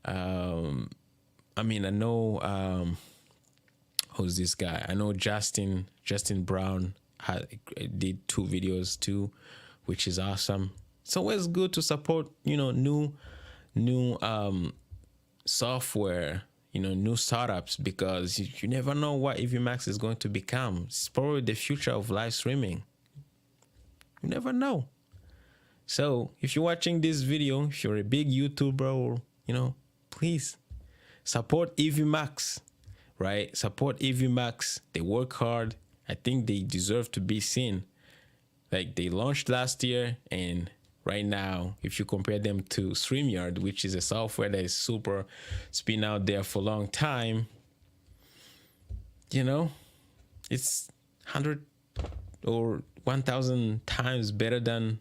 I mean, I know, who's this guy? I know Justin Brown did 2 videos too, which is awesome. It's always good to support, new software, new startups, because you never know what Evmux is going to become. It's probably the future of live streaming. You never know. So if you're watching this video, if you're a big YouTuber, or, please support Evmux, right? Support Evmux. They work hard. I think they deserve to be seen. Like they launched last year, and right now, if you compare them to StreamYard, which is a software that is super, it's been out there for a long time, it's 100 or 1,000 times better than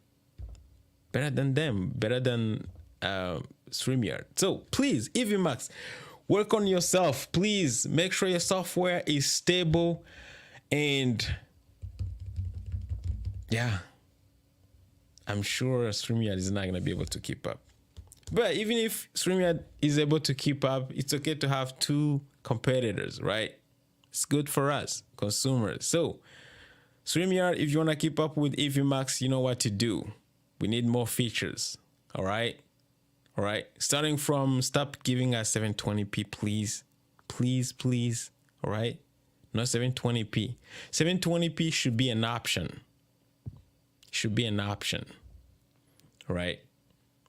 them, better than StreamYard. So please, Evmux, work on yourself. Please make sure your software is stable, and yeah, I'm sure StreamYard is not going to be able to keep up. But even if StreamYard is able to keep up, it's okay to have 2 competitors, right? It's good for us, consumers. So StreamYard, if you want to keep up with Evmux, you know what to do. We need more features, all right? All right, starting from stop giving us 720p, please. Please, please, all right? Not 720p. 720p should be an option. Should be an option, all right?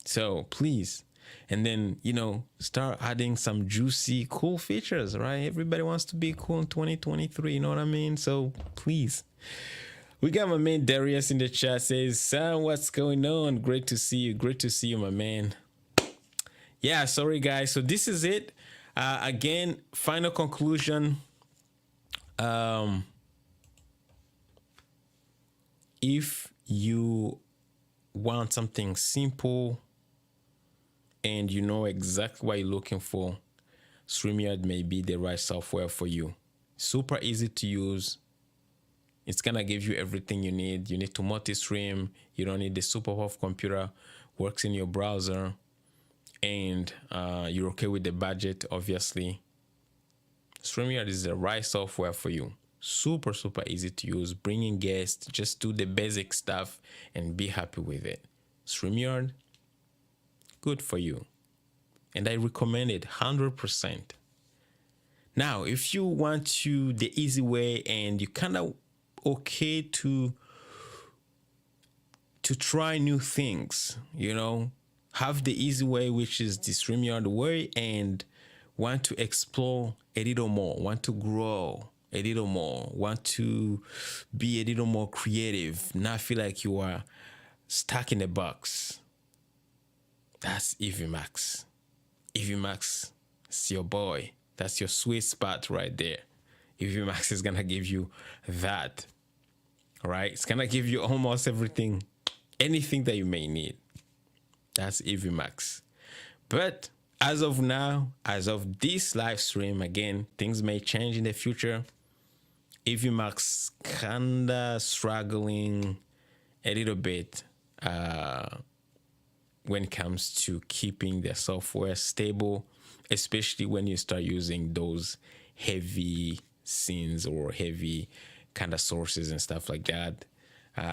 So please, and then, start adding some juicy, cool features, right? Everybody wants to be cool in 2023, you know what I mean? So please. We got my man Darius in the chat, says, "Sam, what's going on? Great to see you. Great to see you, my man." Yeah, sorry guys. So this is it. Again, final conclusion. If you want something simple and you know exactly what you're looking for, StreamYard may be the right software for you. Super easy to use. It's gonna give you everything you need. You need to multi-stream. You don't need the super powerful computer. Works in your browser. And you're okay with the budget, obviously. StreamYard is the right software for you. Super, super easy to use. Bring in guests. Just do the basic stuff and be happy with it. StreamYard, good for you. And I recommend it 100%. Now, if you want to the easy way and you kind of okay to try new things, you know, have the easy way, which is the StreamYard way, and want to explore a little more, want to grow a little more, want to be a little more creative, not feel like you are stuck in a box. That's Evmux. Evmux is your boy. That's your sweet spot right there. Evmux is gonna give you that. All right, it's gonna give you almost everything, anything that you may need. That's Evmux. But as of now, as of this live stream, again, things may change in the future. Evmux kinda struggling a little bit when it comes to keeping their software stable, especially when you start using those heavy scenes or heavy kind of sources and stuff like that.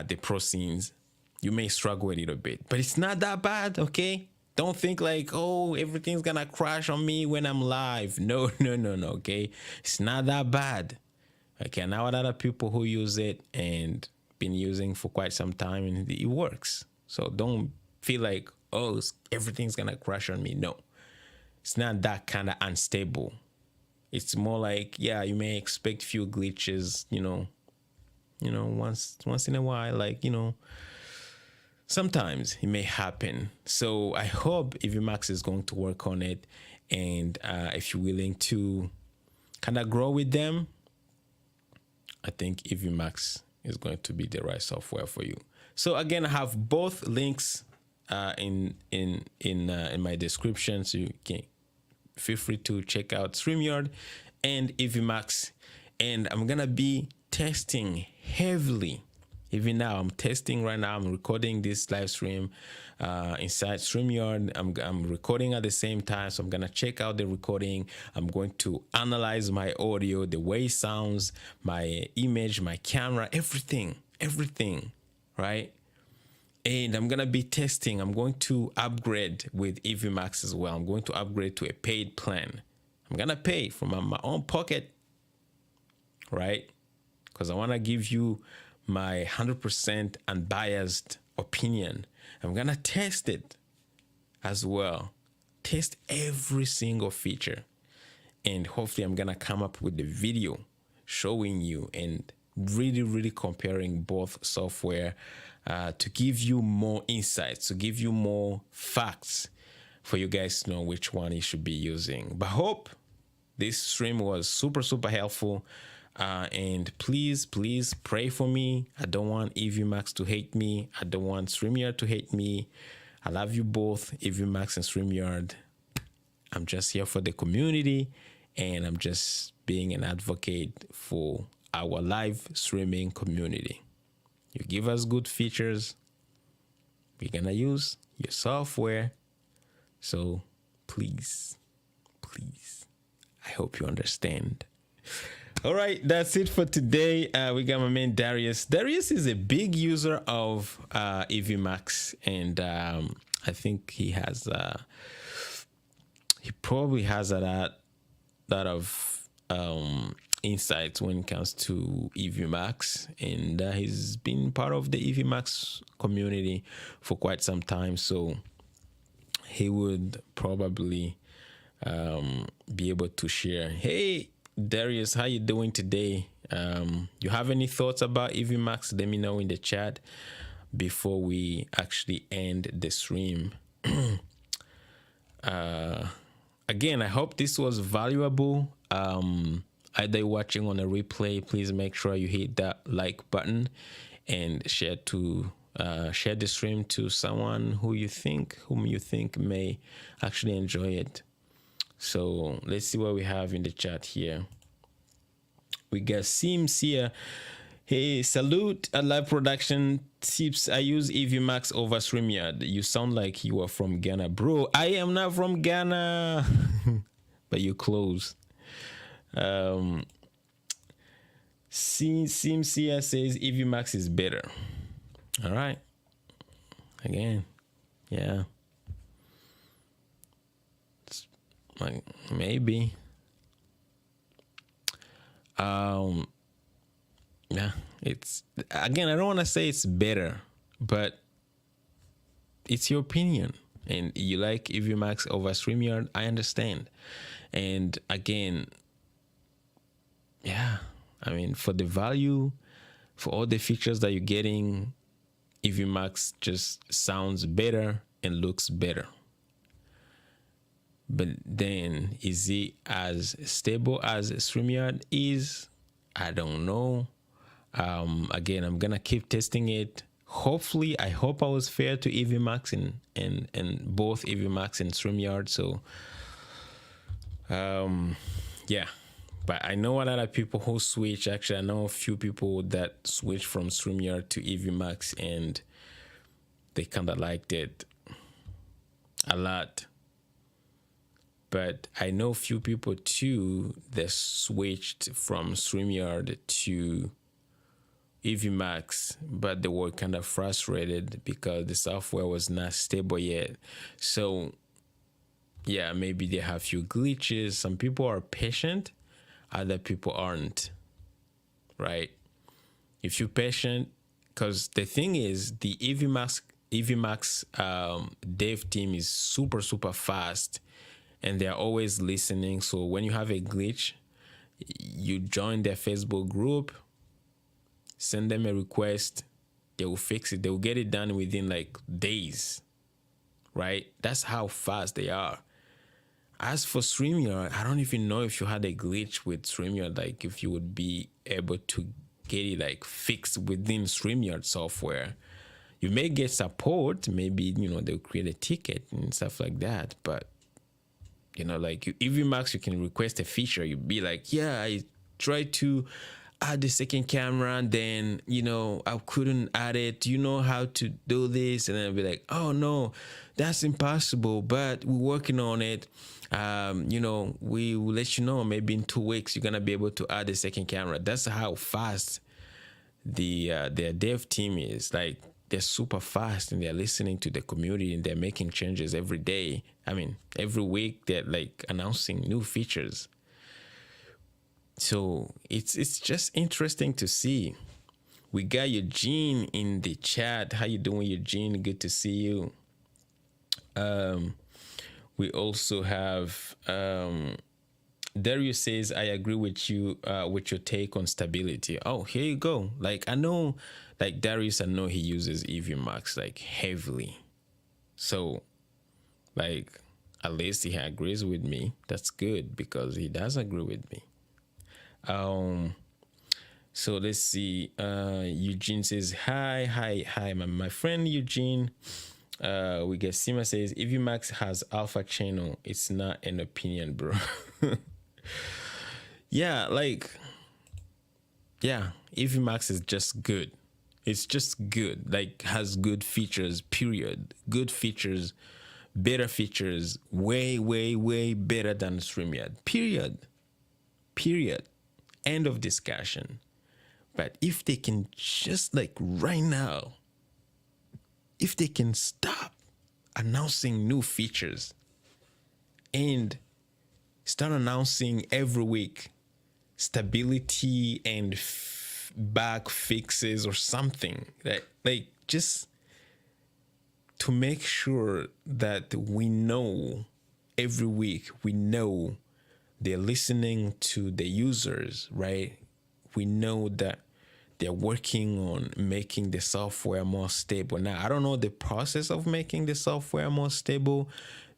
The pro scenes, you may struggle a little bit, but it's not that bad, okay? Don't think like, oh, everything's gonna crash on me when I'm live. No, okay? It's not that bad. Okay, now a lot of people who use it and been using for quite some time and it works. So don't feel like, oh, everything's gonna crash on me. No, it's not that kind of unstable. It's more like, yeah, you may expect few glitches, you know, once in a while, like, you know, sometimes it may happen. So I hope Evmux is going to work on it. And if you're willing to kind of grow with them, I think Evmux is going to be the right software for you. So again, I have both links in my description, so you can feel free to check out StreamYard and Evmux. And I'm gonna be testing heavily. Even now, I'm testing right now. I'm recording this live stream inside StreamYard. I'm recording at the same time, so I'm gonna check out the recording. I'm going to analyze my audio, the way it sounds, my image, my camera, everything, right? And I'm gonna be testing. I'm going to upgrade with Evmux as well. I'm going to upgrade to a paid plan. I'm gonna pay from my own pocket, right? Because I wanna give you my 100% unbiased opinion. I'm gonna test it as well. Test every single feature. And hopefully I'm gonna come up with the video showing you and really comparing both software to give you more insights, to give you more facts for you guys to know which one you should be using. But hope this stream was super helpful. And please pray for me. I don't want Evmux to hate me. I don't want StreamYard to hate me. I love you both, Evmux and StreamYard. I'm just here for the community, and I'm just being an advocate for our live streaming community. You give us good features, we're gonna use your software. So please, I hope you understand. All right, that's it for today. We got my man Darius. Darius is a big user of Evmux, and I think he has he probably has a lot of insights when it comes to Evmux, and he's been part of the Evmux community for quite some time, so he would probably be able to share. Hey Darius, how you doing today? You have any thoughts about Evmux? Let me know in the chat before we actually end the stream. Again, I hope this was valuable. Either you're watching on a replay, please make sure you hit that like button and share the stream to someone whom you think may actually enjoy it. So let's see what we have in the chat here. We got Sims here. Hey, salute at live production tips. I use Evmux over StreamYard. You sound like you are from Ghana, bro. I am not from Ghana, but you're close. Sims here says Evmux is better. All right. Again, yeah. Like maybe Um, yeah, it's again. I don't want to say it's better, but it's your opinion, and you like Evmux over StreamYard. I understand, and again, yeah, I mean, for the value, for all the features that you're getting, Evmux just sounds better and looks better. But then, is it as stable as StreamYard is? I don't know. Again, I'm gonna keep testing it. Hopefully, I hope I was fair to Evmux and both Evmux and StreamYard. So, yeah. But I know a lot of people who switch. Actually, I know a few people that switch from StreamYard to Evmux, and they kind of liked it a lot. But I know a few people too that switched from StreamYard to Evmux, but they were kind of frustrated because the software was not stable yet. So, yeah, maybe they have a few glitches. Some people are patient, other people aren't, right? If you're patient, because the thing is, the Evmux dev team is super, super fast, and they're always listening. So when you have a glitch, you join their Facebook group, send them a request, they will fix it. They will get it done within like days, right? That's how fast they are. As for StreamYard, I don't even know if you had a glitch with StreamYard, like if you would be able to get it like fixed within StreamYard software. You may get support, maybe, you know, they'll create a ticket and stuff like that, but you know, like Evmux, you can request a feature. You'd be like, yeah, I tried to add the second camera, and then, you know, I couldn't add it. Do you know how to do this? And then I'll be like, oh no, that's impossible, but we're working on it. You know, we will let you know maybe in 2 weeks you're gonna be able to add the second camera. That's how fast their dev team is. Like, they're super fast, and they're listening to the community, and they're making changes every day. I mean, every week they're like announcing new features. So it's just interesting to see. We got Eugene in the chat. How you doing, Eugene? Good to see you. We also have Darius says, I agree with you with your take on stability. Oh, here you go. Like, I know, like Darius, I know he uses Evmux like heavily. So, like, at least he agrees with me. That's good, because he does agree with me. So let's see. Eugene says, hi, my friend Eugene. We get Sima says, Evmux has alpha channel. It's not an opinion, bro. Yeah, like, yeah, Evmux is just good. It's just good. Like, has good features, period. Good features, better features, way, way, way better than StreamYard, period. End of discussion. But if they can just, like, right now, if they can stop announcing new features and start announcing every week stability and bug fixes or something, that, like, just to make sure that we know every week, we know they're listening to the users, right? We know that they're working on making the software more stable. Now, I don't know the process of making the software more stable.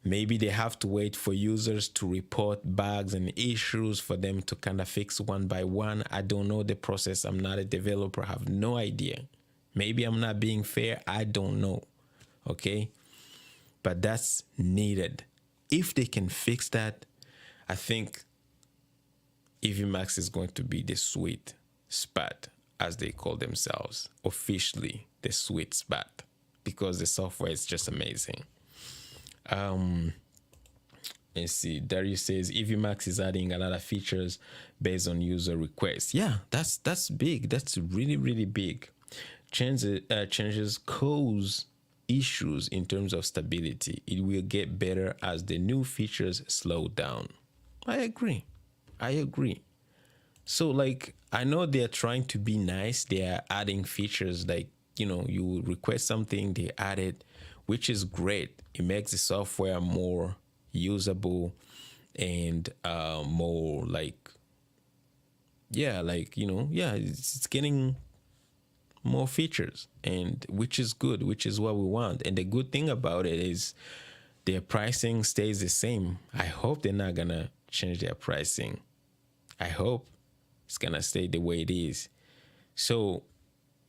Maybe they have to wait for users to report bugs and issues for them to kind of fix one by one. I don't know the process. I'm not a developer. I have no idea. Maybe I'm not being fair. I don't know. Okay? But that's needed. If they can fix that, I think Evmux is going to be the sweet spot, as they call themselves, officially the sweet spot, because the software is just amazing. Let's see. Darius says Evmux is adding a lot of features based on user requests. Yeah, that's big. That's really, really big. Changes cause issues in terms of stability. It will get better as the new features slow down. I agree. So like I know they're trying to be nice. They are adding features like, you request something, they add it, which is great. It makes the software more usable and more like, yeah, like, yeah, it's getting more features, and which is good, which is what we want. And the good thing about it is their pricing stays the same. I hope they're not gonna change their pricing. I hope it's gonna stay the way it is. So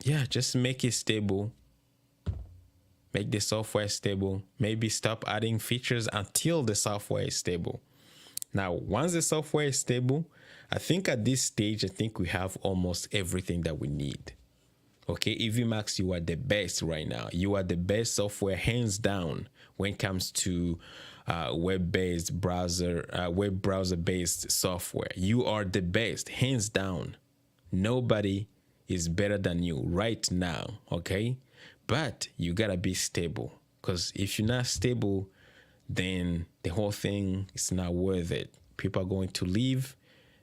yeah, just make it stable. Make the software stable. Maybe stop adding features until the software is stable. Now, once the software is stable, I think at this stage, I think we have almost everything that we need. Okay, Evmux, you are the best right now. You are the best software, hands down, when it comes to web browser-based software. You are the best, hands down. Nobody is better than you right now, okay? But you gotta be stable, because if you're not stable, then the whole thing is not worth it. People are going to leave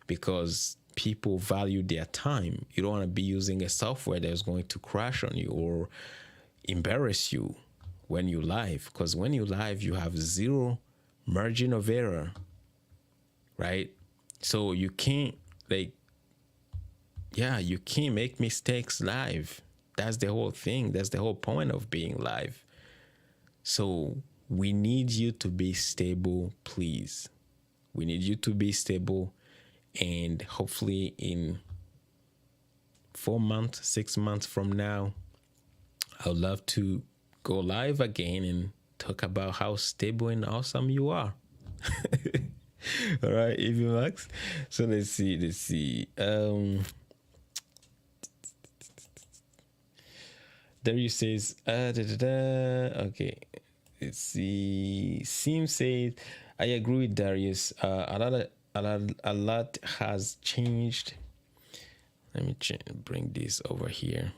because people value their time. You don't want to be using a software that's going to crash on you or embarrass you when you live, because when you live, you have zero margin of error, right? So you can't you can't make mistakes live. That's the whole thing. That's the whole point of being live. So we need you to be stable, please. We need you to be stable, and hopefully in 4 months, 6 months from now, I would love to go live again and talk about how stable and awesome you are. All right, Evmux. So let's see. Darius says, okay. Let's see. Sim says, I agree with Darius. A lot has changed. Let me bring this over here.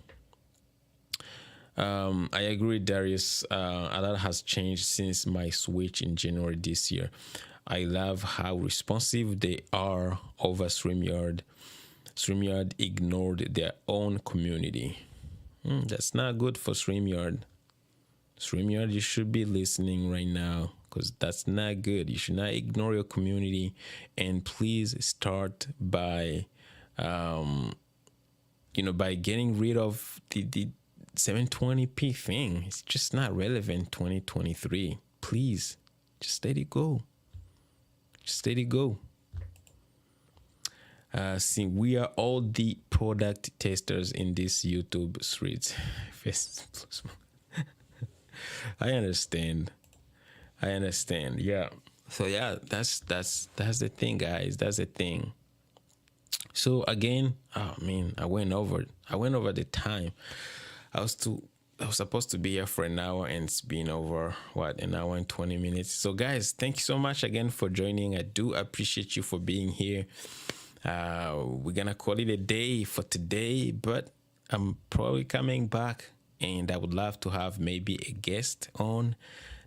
I agree with Darius. A lot has changed since my switch in January this year. I love how responsive they are over StreamYard. StreamYard ignored their own community. That's not good for StreamYard. StreamYard, you should be listening right now, because that's not good. You should not ignore your community. And please start by, by getting rid of the 720p thing. It's just not relevant 2023. Please, just let it go. Just let it go. See, we are all the product testers in this YouTube streets. I understand. Yeah. So yeah, that's the thing, guys. That's the thing. So again, I went over the time. I was supposed to be here for an hour, and it's been over an hour and 20 minutes. So guys, thank you so much again for joining. I do appreciate you for being here. We're gonna call it a day for today, but I'm probably coming back, and I would love to have maybe a guest on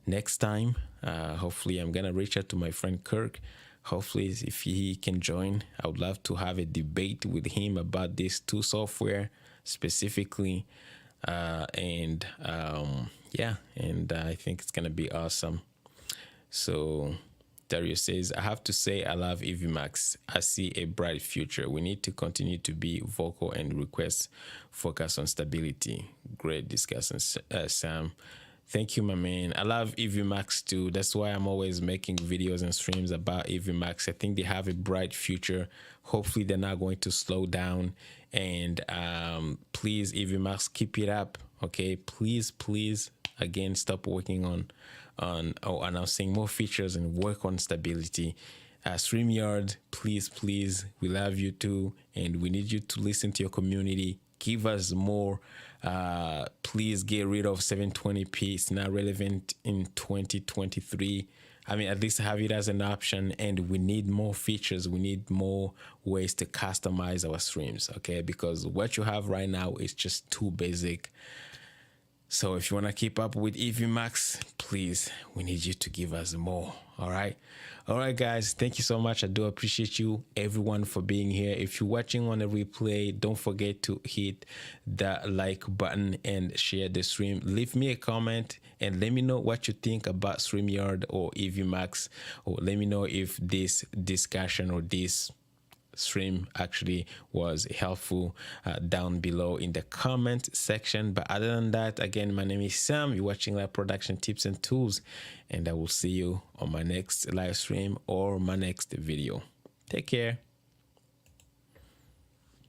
next time. Hopefully I'm gonna reach out to my friend Kirk. Hopefully if he can join, I would love to have a debate with him about these two software specifically. And I think it's gonna be awesome. So Dario says, I have to say I love Evmux. I see a bright future. We need to continue to be vocal and request focus on stability. Great discussion, Sam. Thank you, my man. I love Evmux too. That's why I'm always making videos and streams about Evmux. I think they have a bright future. Hopefully they're not going to slow down. And please, Evmux, keep it up. Okay, please, again, stop working on announcing more features and work on stability. StreamYard, please, we love you too, and we need you to listen to your community. Give us more. Please get rid of 720p. It's not relevant in 2023. At least have it as an option, and we need more features. We need more ways to customize our streams, okay? Because what you have right now is just too basic. So if you want to keep up with Evmux, please, we need you to give us more. All right. All right, guys. Thank you so much. I do appreciate you, everyone, for being here. If you're watching on a replay, don't forget to hit that like button and share the stream. Leave me a comment and let me know what you think about StreamYard or Evmux, or let me know if this discussion or this stream actually was helpful down below in the comment section. But other than that, again, my name is Sam. You're watching Live Production Tips and Tools, and I will see you on my next live stream or my next video. Take care.